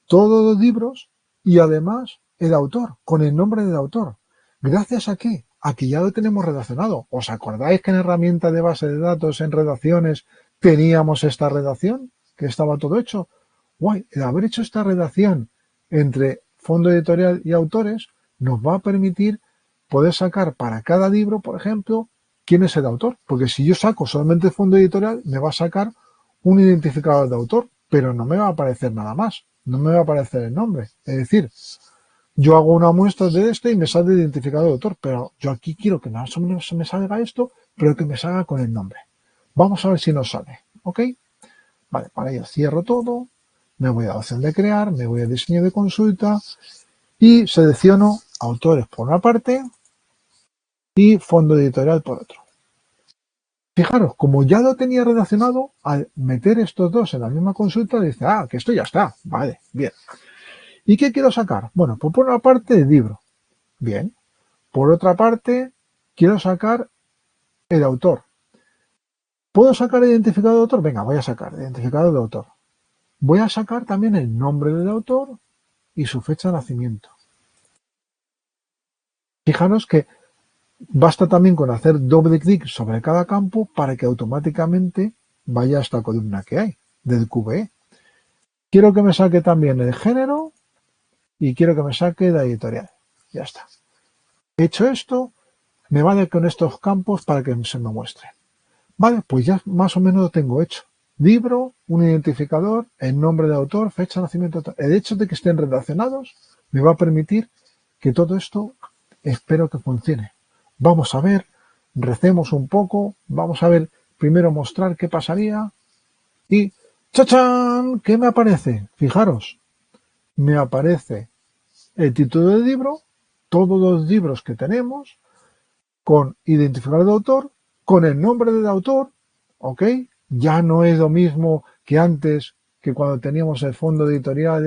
todos los libros y además el autor, con el nombre del autor. ¿Gracias a qué? A que ya lo tenemos relacionado. ¿Os acordáis que en herramienta de base de datos, en redacciones, teníamos esta redacción? Que estaba todo hecho. Guay, el haber hecho esta redacción entre fondo editorial y autores nos va a permitir poder sacar para cada libro, por ejemplo, quién es el autor. Porque si yo saco solamente el fondo editorial, me va a sacar un identificador de autor, pero no me va a aparecer nada más. No me va a aparecer el nombre. Es decir, yo hago una muestra de este y me sale el identificador de autor, pero yo aquí quiero que más o menos me salga esto, pero que me salga con el nombre. Vamos a ver si nos sale. ¿Ok? Vale, para ello cierro todo, me voy a la opción de crear, me voy a diseño de consulta y selecciono autores por una parte y fondo editorial por otro. Fijaros, como ya lo tenía relacionado, al meter estos dos en la misma consulta, dice, que esto ya está. Vale, bien. ¿Y qué quiero sacar? Bueno, pues por una parte el libro. Bien. Por otra parte, quiero sacar el autor. ¿Puedo sacar el identificador de autor? Venga, voy a sacar el identificador de autor. Voy a sacar también el nombre del autor y su fecha de nacimiento. Fijaros que basta también con hacer doble clic sobre cada campo para que automáticamente vaya a esta columna que hay del QBE. Quiero que me saque también el género y quiero que me saque la editorial. Ya está. Hecho esto, me vale con estos campos para que se me muestren. Vale, pues ya más o menos lo tengo hecho. Libro, un identificador, el nombre de autor, fecha de nacimiento. El hecho de que estén relacionados me va a permitir que todo esto espero que funcione. Vamos a ver, recemos un poco, vamos a ver primero mostrar qué pasaría y ¡chachán! ¿Qué me aparece? Fijaros, me aparece el título del libro, todos los libros que tenemos, con identificador de autor, con el nombre del autor, ¿ok? Ya no es lo mismo que antes, que cuando teníamos el fondo editorial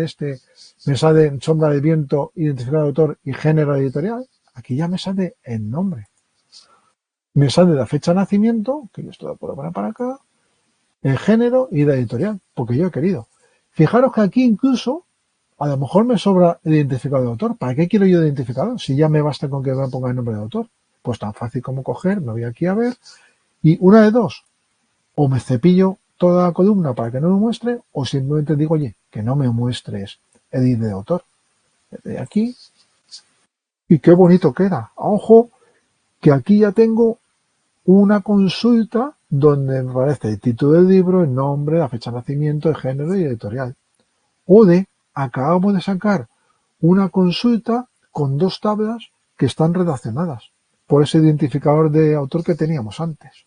me sale en sombra de viento, identificador de autor y género editorial. Aquí ya me sale el nombre. Me sale la fecha de nacimiento, que yo esto lo puedo poner para acá, el género y la editorial, porque yo he querido. Fijaros que aquí incluso a lo mejor me sobra el identificador de autor. ¿Para qué quiero yo identificador? Si ya me basta con que me ponga el nombre de autor. Pues tan fácil como coger, me voy aquí a ver, y una de dos, o me cepillo toda la columna para que no me muestre, o simplemente digo, oye, que no me muestres el ID de autor. De aquí, y qué bonito queda. Ojo, que aquí ya tengo una consulta donde me aparece el título del libro, el nombre, la fecha de nacimiento, el género y editorial. O acabamos de sacar una consulta con 2 tablas que están relacionadas por ese identificador de autor que teníamos antes.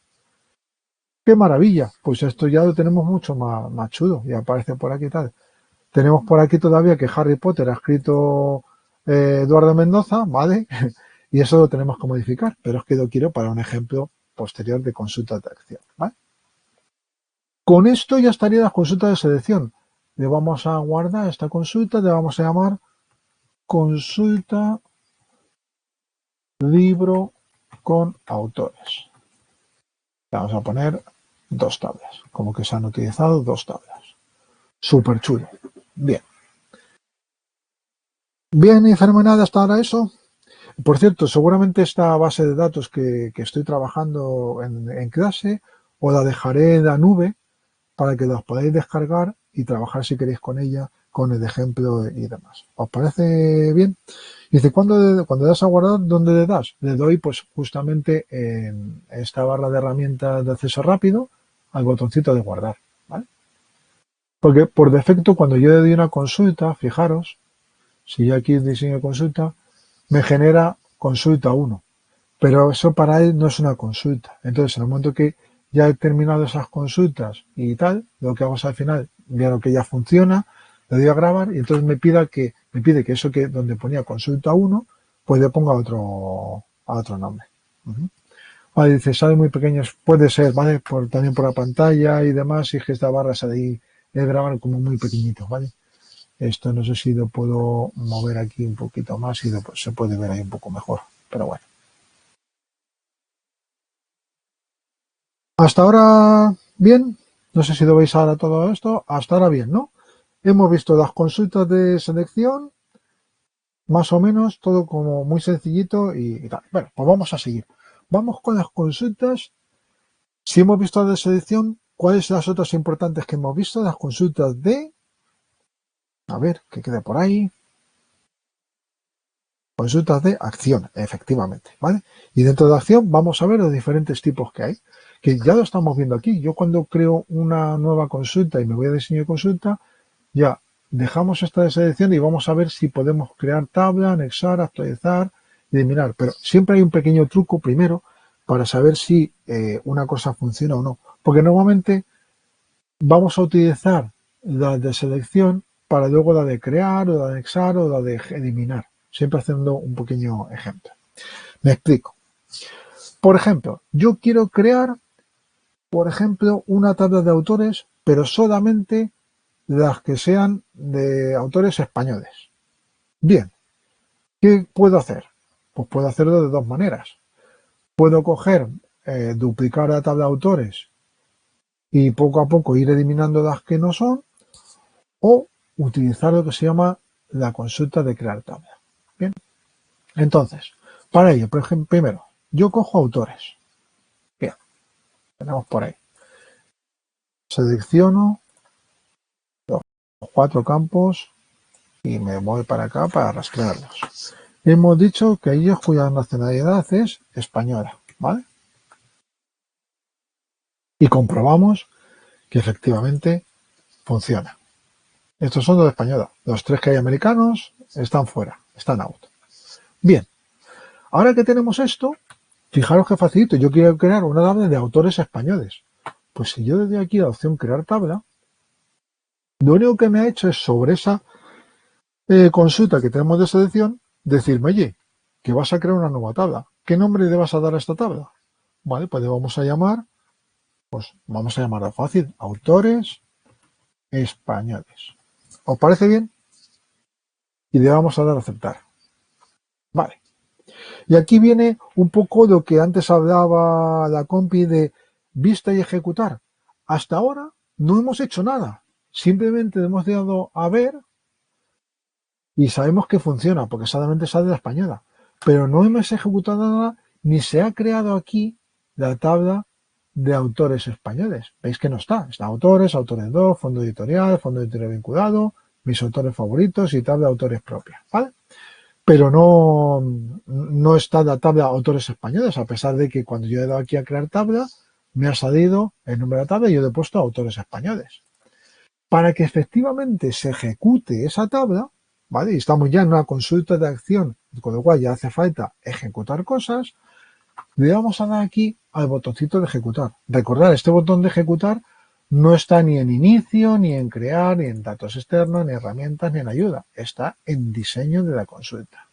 ¡Qué maravilla! Pues esto ya lo tenemos mucho más chulo y aparece por aquí tal. Tenemos por aquí todavía que Harry Potter ha escrito Eduardo Mendoza, ¿vale? Y eso lo tenemos que modificar, pero es que lo quiero para un ejemplo posterior de consulta de acción, ¿vale? Con esto ya estaría la consulta de selección. Le vamos a guardar esta consulta, le vamos a llamar consulta libro con autores. Vamos a poner 2 tablas, como que se han utilizado 2 tablas. Súper chulo. Bien. Bien y fenomenal hasta ahora eso. Por cierto, seguramente esta base de datos que estoy trabajando en clase os la dejaré en la nube para que las podáis descargar y trabajar si queréis con ella, con el ejemplo y demás. ¿Os parece bien? Dice, cuando das a guardar, ¿dónde le das? Le doy pues justamente en esta barra de herramientas de acceso rápido al botoncito de guardar, ¿vale? Porque por defecto cuando yo le doy una consulta, fijaros, si yo aquí diseño consulta, me genera consulta 1, pero eso para él no es una consulta. Entonces, en el momento que ya he terminado esas consultas y tal, lo que hago es al final, veo que ya funciona, le doy a grabar y entonces me pide que eso que donde ponía consulta 1, pues le ponga otro nombre. Vale, dice, sale muy pequeños, puede ser, ¿vale? También por la pantalla y demás, y es que esta barra sale ahí, es grabar como muy pequeñito, ¿vale? Esto no sé si lo puedo mover aquí un poquito más y se puede ver ahí un poco mejor, pero bueno. Hasta ahora bien, no sé si lo veis ahora todo esto, hasta ahora bien, ¿no? Hemos visto las consultas de selección, más o menos, todo como muy sencillito y tal. Bueno, pues vamos a seguir. Vamos con las consultas. Si hemos visto las de selección, ¿cuáles son las otras importantes que hemos visto? Las consultas de... A ver, que quede por ahí. Consultas de acción, efectivamente, ¿vale? Y dentro de acción vamos a ver los diferentes tipos que hay, que ya lo estamos viendo aquí. Yo cuando creo una nueva consulta y me voy a diseño de consulta, ya dejamos esta de selección y vamos a ver si podemos crear tabla, anexar, actualizar y eliminar. Pero siempre hay un pequeño truco primero para saber si una cosa funciona o no. Porque normalmente vamos a utilizar la de selección para luego la de crear o la de anexar o la de eliminar. Siempre haciendo un pequeño ejemplo. Me explico. Por ejemplo, yo quiero crear, por ejemplo, una tabla de autores, pero solamente las que sean de autores españoles. Bien, ¿qué puedo hacer? Pues puedo hacerlo de 2 maneras. Puedo coger, duplicar la tabla de autores y poco a poco ir eliminando las que no son, o utilizar lo que se llama la consulta de crear tabla. Bien, entonces, para ello, por ejemplo, primero, yo cojo autores. Bien, tenemos por ahí. Selecciono los 4 campos y me voy para acá para rastrearlos. Hemos dicho que ellos cuya nacionalidad es española, ¿vale? Y comprobamos que efectivamente funciona. Estos son los de española. Los 3 que hay americanos están fuera, están out. Bien, ahora que tenemos esto, fijaros que facilito. Yo quiero crear una tabla de autores españoles. Pues si yo le doy aquí la opción crear tabla, lo único que me ha hecho es sobre esa consulta que tenemos de selección, decirme, oye, que vas a crear una nueva tabla. ¿Qué nombre le vas a dar a esta tabla? Vale, pues le vamos a llamar, pues vamos a llamarlo fácil, autores españoles. ¿Os parece bien? Y le vamos a dar a aceptar. Vale. Y aquí viene un poco lo que antes hablaba la compi de vista y ejecutar. Hasta ahora no hemos hecho nada. Simplemente hemos dado a ver y sabemos que funciona porque solamente sale la española. Pero no hemos ejecutado nada ni se ha creado aquí la tabla de autores españoles. Veis que no está. Está autores, autores 2, fondo editorial vinculado, mis autores favoritos y tabla de autores propia. ¿Vale? Pero no está la tabla autores españoles, a pesar de que cuando yo he dado aquí a crear tabla, me ha salido el nombre de la tabla y yo le he puesto autores españoles. Para que efectivamente se ejecute esa tabla, ¿vale? Y estamos ya en una consulta de acción, con lo cual ya hace falta ejecutar cosas, le vamos a dar aquí al botoncito de ejecutar. Recordad, este botón de ejecutar no está ni en inicio, ni en crear, ni en datos externos, ni en herramientas, ni en ayuda. Está en diseño de la consulta.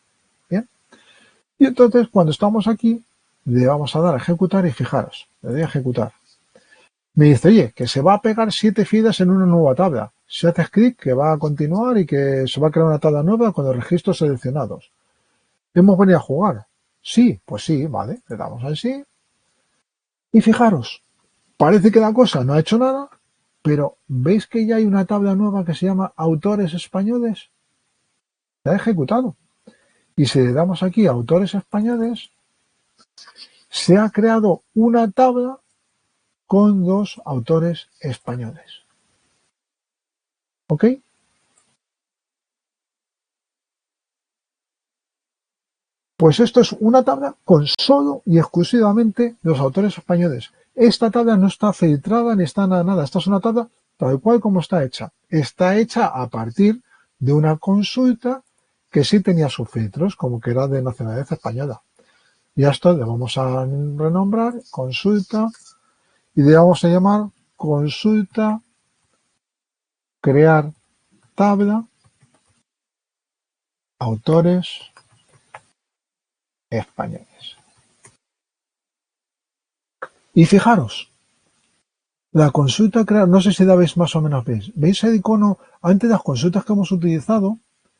¿Bien? Y entonces, cuando estamos aquí, le vamos a dar a ejecutar y fijaros, le doy a ejecutar. Me dice, oye, que se va a pegar 7 filas en una nueva tabla. Si haces clic, que va a continuar y que se va a crear una tabla nueva con los registros seleccionados. Hemos venido a jugar. Sí, pues sí, vale, le damos al sí. Y fijaros, parece que la cosa no ha hecho nada, pero ¿veis que ya hay una tabla nueva que se llama autores españoles? Se ha ejecutado. Y si le damos aquí a autores españoles, se ha creado una tabla con 2 autores españoles. ¿Ok? Pues esto es una tabla con solo y exclusivamente los autores españoles. Esta tabla no está filtrada ni está nada. Esta es una tabla tal cual como está hecha. Está hecha a partir de una consulta que sí tenía sus filtros, como que era de nacionalidad española. Y a esto le vamos a renombrar consulta y le vamos a llamar consulta crear tabla autores españoles. Y fijaros, la consulta crear, no sé si la veis más o menos, ¿veis el icono? Antes las consultas que hemos utilizado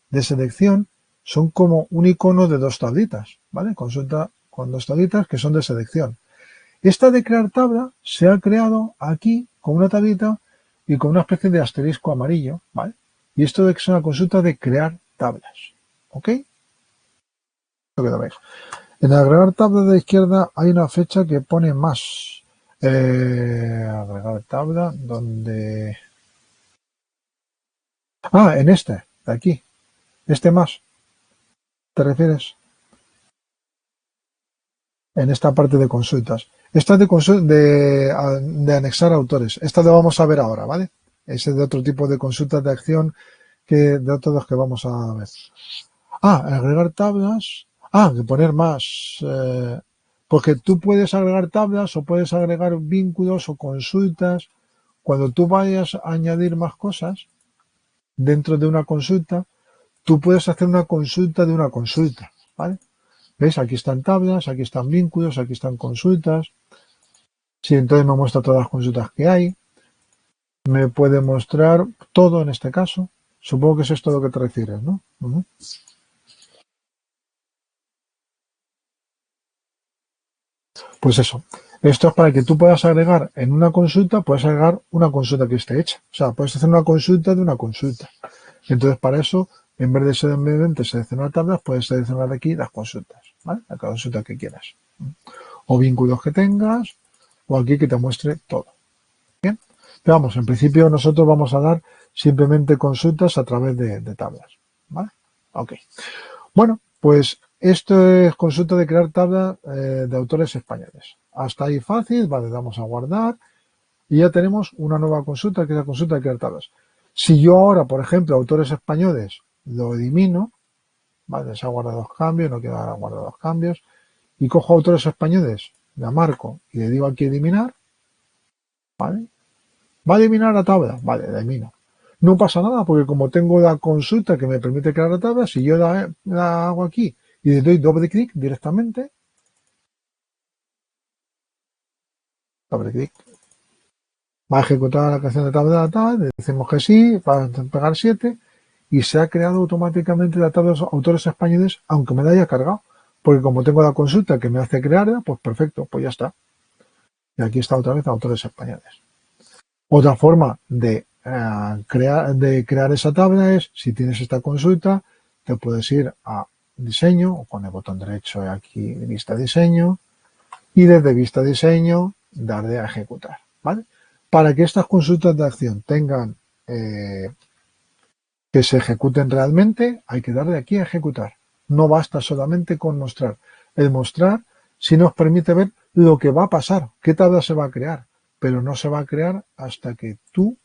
de selección son como un icono de 2 tablitas, ¿vale? Consulta con 2 tablitas que son de selección. Esta de crear tabla se ha creado aquí con una tablita y con una especie de asterisco amarillo, ¿vale? Y esto es una consulta de crear tablas, ¿ok? Lo que lo veis. En agregar tabla de la izquierda hay una fecha que pone más. Agregar tabla donde... Ah, en este, de aquí. Este más. ¿Te refieres? En esta parte de consultas. Esta de anexar autores. Esta lo vamos a ver ahora, ¿vale? Ese es de otro tipo de consultas de acción que de otros que vamos a ver. Agregar tablas. Que poner más. Porque tú puedes agregar tablas o puedes agregar vínculos o consultas. Cuando tú vayas a añadir más cosas dentro de una consulta, tú puedes hacer una consulta de una consulta, ¿vale? ¿Ves? Aquí están tablas, aquí están vínculos, aquí están consultas. Si entonces me muestra todas las consultas que hay, me puede mostrar todo en este caso. Supongo que es esto a lo que te refieres, ¿no? Pues eso. Esto es para que tú puedas agregar en una consulta, puedes agregar una consulta que esté hecha. O sea, puedes hacer una consulta de una consulta. Entonces, para eso, en vez de simplemente seleccionar tablas, puedes seleccionar aquí las consultas, ¿vale? La consulta que quieras. O vínculos que tengas, o aquí que te muestre todo. Bien. Pero vamos, en principio nosotros vamos a dar simplemente consultas a través de tablas, ¿vale? Ok. Bueno, pues esto es consulta de crear tabla de autores españoles. Hasta ahí fácil, vale, damos a guardar y ya tenemos una nueva consulta que es la consulta de crear tablas. Si yo ahora, por ejemplo, autores españoles lo elimino, vale, se ha guardado los cambios, no quiero guardar los cambios, y cojo autores españoles, la marco y le digo aquí eliminar, ¿vale? ¿Va a eliminar la tabla? Vale, la elimino. No pasa nada porque como tengo la consulta que me permite crear la tabla, si yo la hago aquí y le doy doble clic directamente, doble clic, va a ejecutar la creación de tabla tal, le decimos que sí, va a pegar 7 y se ha creado automáticamente la tabla de los autores españoles aunque me la haya cargado. Porque como tengo la consulta que me hace crearla, pues perfecto, pues ya está. Y aquí está otra vez autores españoles. Otra forma de crear esa tabla es, si tienes esta consulta, te puedes ir a diseño o con el botón derecho aquí vista diseño y desde vista diseño darle a ejecutar, ¿vale? Para que estas consultas de acción tengan que se ejecuten realmente, hay que darle aquí a ejecutar. No basta solamente con mostrar. El mostrar sí nos permite ver lo que va a pasar, qué tabla se va a crear, pero no se va a crear hasta que tú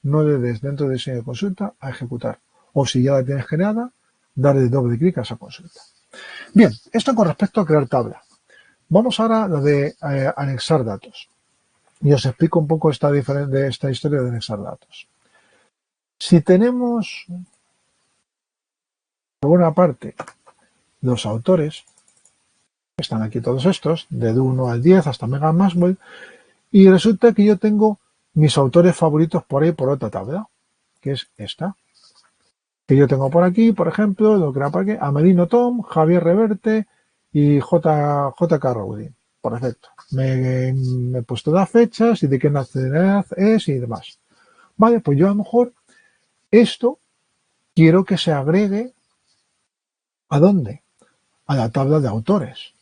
no le des dentro de diseño de consulta a ejecutar. O si ya la tienes creada, darle doble clic a esa consulta. Bien, esto con respecto a crear tabla. Vamos ahora a lo de anexar datos. Y os explico un poco esta historia de anexar datos. Si tenemos, por una parte, los autores, están aquí todos estos, del 1 al 10 hasta Mega Maxwell, y resulta que yo tengo mis autores favoritos por ahí por otra tabla, que es esta. Que yo tengo por aquí, por ejemplo, lo que era por aquí, Amelino Tom, Javier Reverte y JK Rowling. Perfecto. Me he puesto las fechas y de qué nacionalidad es y demás. Vale, pues yo a lo mejor esto quiero que se agregue ¿a dónde? A la tabla de autores.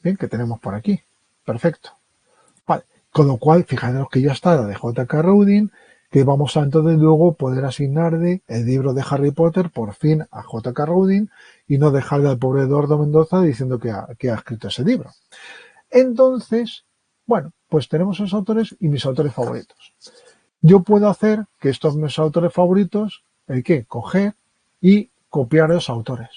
Bien, que tenemos por aquí. Perfecto. Vale. Con lo cual, fijaros que ya está la de JK Rowling, que vamos a entonces luego poder asignarle el libro de Harry Potter por fin a JK Rowling y no dejarle al pobre Eduardo Mendoza diciendo que ha escrito ese libro. Entonces, bueno, pues tenemos esos autores y mis autores favoritos. Yo puedo hacer que estos mis autores favoritos, hay que coger y copiar los autores.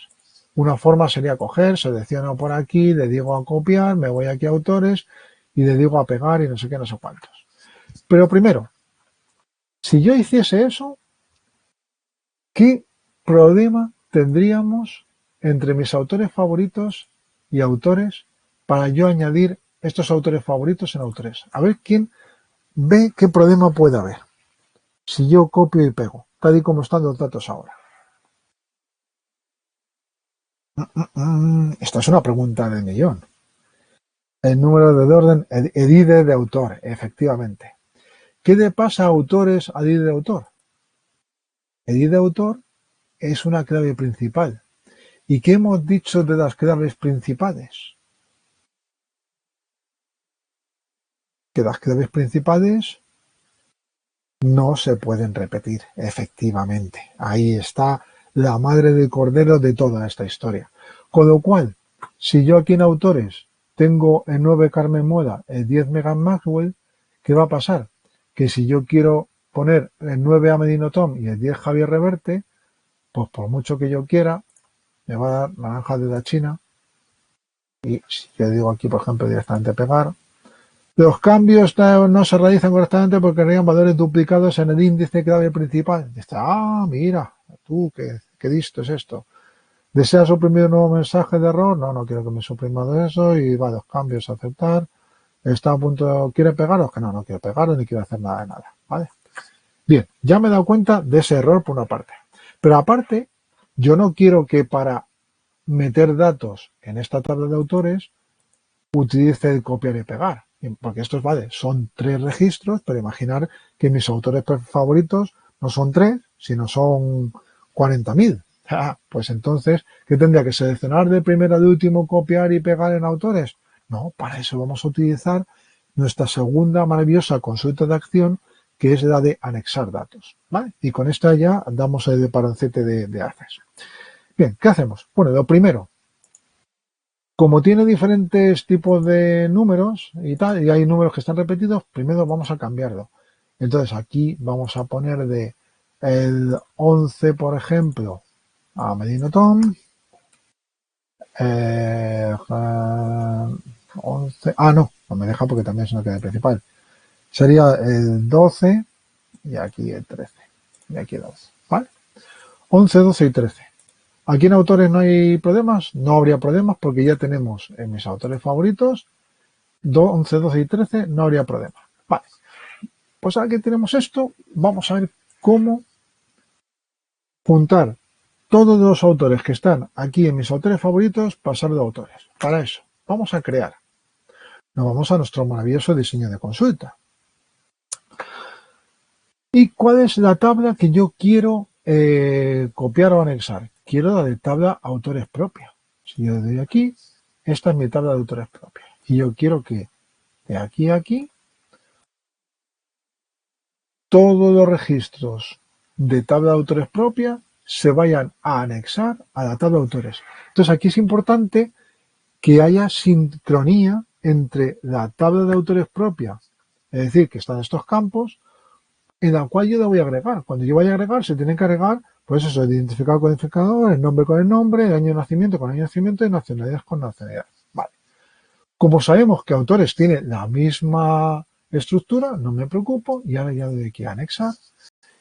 Una forma sería coger, selecciono por aquí, le digo a copiar, me voy aquí a autores y le digo a pegar y no sé qué, no sé cuántos. Pero primero, si yo hiciese eso, ¿qué problema tendríamos entre mis autores favoritos y autores para yo añadir estos autores favoritos en autores? A ver quién ve qué problema puede haber si yo copio y pego, tal y como están los datos ahora. Esta es una pregunta del millón. El número de orden, el ID de autor, efectivamente. ¿Qué le pasa a autores al ID de autor? El ID de autor es una clave principal. ¿Y qué hemos dicho de las claves principales? Que las claves principales no se pueden repetir, efectivamente. Ahí está la madre del cordero de toda esta historia. Con lo cual, si yo aquí en autores tengo el 9 Carmen Mola, el 10 Megan Maxwell, ¿qué va a pasar? Que si yo quiero poner el 9 Amelino Tom y el 10 Javier Reverte, pues por mucho que yo quiera, me va a dar naranja de la China. Y si yo digo aquí, por ejemplo, directamente pegar, los cambios no se realizan correctamente porque crean valores duplicados en el índice clave principal. Dice, mira, tú, qué listo es esto. ¿Desea suprimir un nuevo mensaje de error? No, no quiero que me suprima de eso. Y va, los cambios, aceptar. Está a punto, ¿quiere pegaros? Que no, no quiero pegaros ni quiero hacer nada de nada. ¿Vale? Bien, ya me he dado cuenta de ese error por una parte. Pero aparte, yo no quiero que para meter datos en esta tabla de autores utilice el copiar y pegar. Porque estos, vale, son 3 registros, pero imaginar que mis autores favoritos no son 3, sino son 40.000. Pues entonces, ¿qué tendría que seleccionar de primero a de último, copiar y pegar en autores? No, para eso vamos a utilizar nuestra segunda maravillosa consulta de acción, que es la de anexar datos. ¿Vale? Y con esta ya damos el paroncete de acceso. Bien, ¿qué hacemos? Bueno, lo primero, como tiene diferentes tipos de números y tal, y hay números que están repetidos, primero vamos a cambiarlo. Entonces aquí vamos a poner de el 11, por ejemplo, a Medino Tom. 11, no me deja porque también es una clave principal. Sería el 12 y aquí el 13. Y aquí el 12. ¿Vale? 11, 12 y 13. ¿Aquí en autores no hay problemas? No habría problemas porque ya tenemos en mis autores favoritos 11, 12 y 13, no habría problema. Vale, pues ahora que tenemos esto, vamos a ver cómo juntar todos los autores que están aquí en mis autores favoritos, pasar de autores. Para eso, vamos a crear. Nos vamos a nuestro maravilloso diseño de consulta. ¿Y cuál es la tabla que yo quiero copiar o anexar? Quiero la de tabla autores propia. Si yo le doy aquí, esta es mi tabla de autores propia. Y yo quiero que de aquí a aquí todos los registros de tabla de autores propia se vayan a anexar a la tabla de autores. Entonces aquí es importante que haya sincronía entre la tabla de autores propia, es decir, que están estos campos, en la cual yo la voy a agregar. Cuando yo vaya a agregar, se tienen que agregar, pues eso, el identificador con identificador, el nombre con el nombre, el año de nacimiento con año de nacimiento y nacionalidad con nacionalidad. Vale. Como sabemos que autores tienen la misma estructura, no me preocupo y ahora ya le doy aquí a anexar.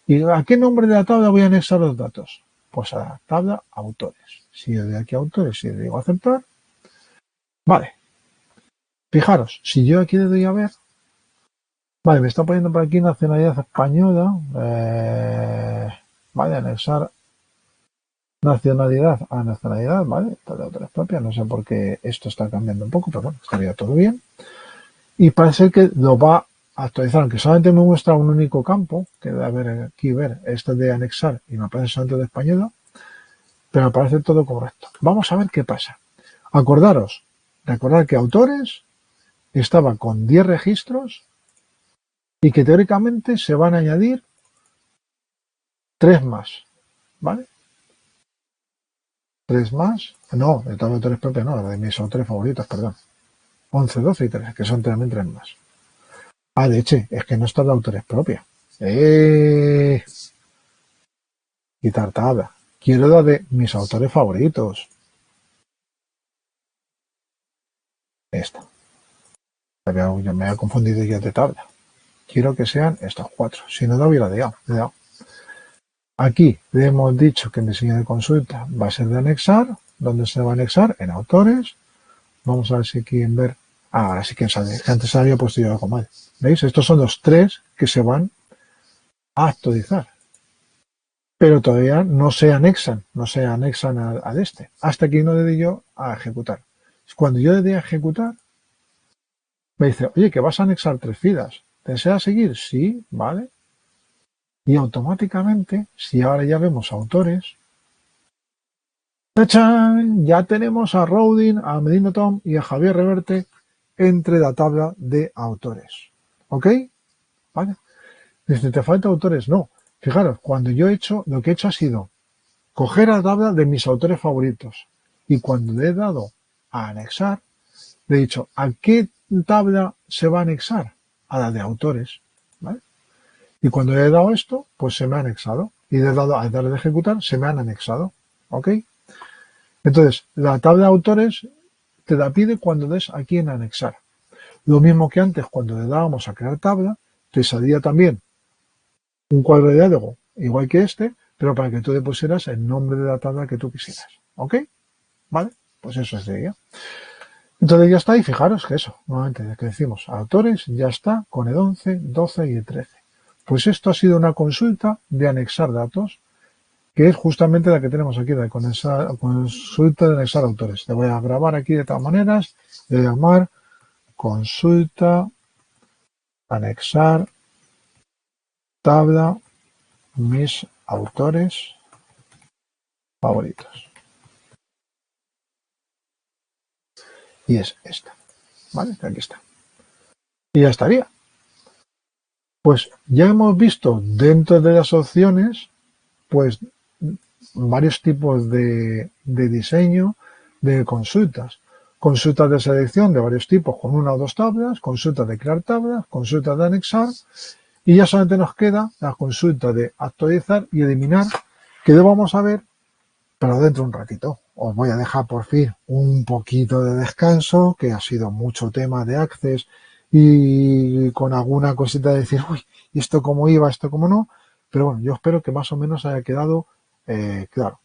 ¿Y a qué nombre de la tabla voy a anexar los datos? Pues a la tabla autores. Si yo le doy aquí a autores y le digo aceptar, vale. Fijaros, si yo aquí le doy a ver, vale, me está poniendo por aquí nacionalidad española, vale, anexar Nacionalidad a nacionalidad, ¿vale? Esta de autores propias, no sé por qué esto está cambiando un poco, pero bueno, estaría todo bien. Y parece que lo va a actualizar, aunque solamente me muestra un único campo, que debe haber aquí, ver, este de anexar, y me aparece solamente de española, pero me parece todo correcto. Vamos a ver qué pasa. Acordaros, recordad que autores estaba con 10 registros y que teóricamente se van a añadir 3 más, ¿vale? 3 más, no, de todos los autores propios no, de mis autores favoritos, perdón. 11, 12 y 13, que son también 3 más. Ah, de hecho, es que no está de autores propios. Quitar tabla. Quiero la de mis autores favoritos. Esta. Me había confundido ya de tabla. Quiero que sean estas 4. Si no, lo hubiera dado. Aquí le hemos dicho que el diseño de consulta va a ser de anexar. ¿Dónde se va a anexar? En autores. Vamos a ver si quieren ver. Ah, ahora sí que sale. Que antes había puesto yo algo mal. ¿Veis? Estos son los 3 que se van a actualizar. Pero todavía no se anexan al este. Hasta que no le di yo a ejecutar. Cuando yo le di a ejecutar, me dice, oye, que vas a anexar 3 filas. ¿Deseas seguir? Sí, vale. Y automáticamente, si ahora ya vemos autores, ¡tachán! Ya tenemos a Rowling, a Medina Tom y a Javier Reverte entre la tabla de autores. ¿Ok? ¿Vale? Dice, ¿te falta autores? No. Fijaros, cuando yo he hecho, lo que he hecho ha sido coger la tabla de mis autores favoritos. Y cuando le he dado a anexar, le he dicho, ¿a qué tabla se va a anexar? A la de autores. ¿Vale? Y cuando le he dado esto, pues se me ha anexado. Y le he dado a darle a ejecutar, se me han anexado. ¿Ok? Entonces, la tabla de autores te la pide cuando des aquí en anexar. Lo mismo que antes, cuando le dábamos a crear tabla, te salía también un cuadro de diálogo, igual que este, pero para que tú le pusieras el nombre de la tabla que tú quisieras. ¿Ok? ¿Vale? Pues eso es de ella. Entonces ya está, y fijaros que eso, nuevamente, que decimos autores, ya está con el 11, 12 y el 13. Pues esto ha sido una consulta de anexar datos, que es justamente la que tenemos aquí, de consulta de anexar autores. Le voy a grabar aquí de todas maneras, le voy a llamar consulta anexar tabla mis autores favoritos. Y es esta, ¿vale? Aquí está. Y ya estaría. Pues ya hemos visto dentro de las opciones, pues varios tipos de diseño de consultas. Consultas de selección de varios tipos con una o dos tablas, consultas de crear tablas, consultas de anexar, y ya solamente nos queda la consulta de actualizar y eliminar, que lo vamos a ver, pero dentro de un ratito. Os voy a dejar por fin un poquito de descanso, que ha sido mucho tema de Access y con alguna cosita de decir, uy, ¿y esto cómo iba, esto cómo no? Pero bueno, yo espero que más o menos haya quedado claro.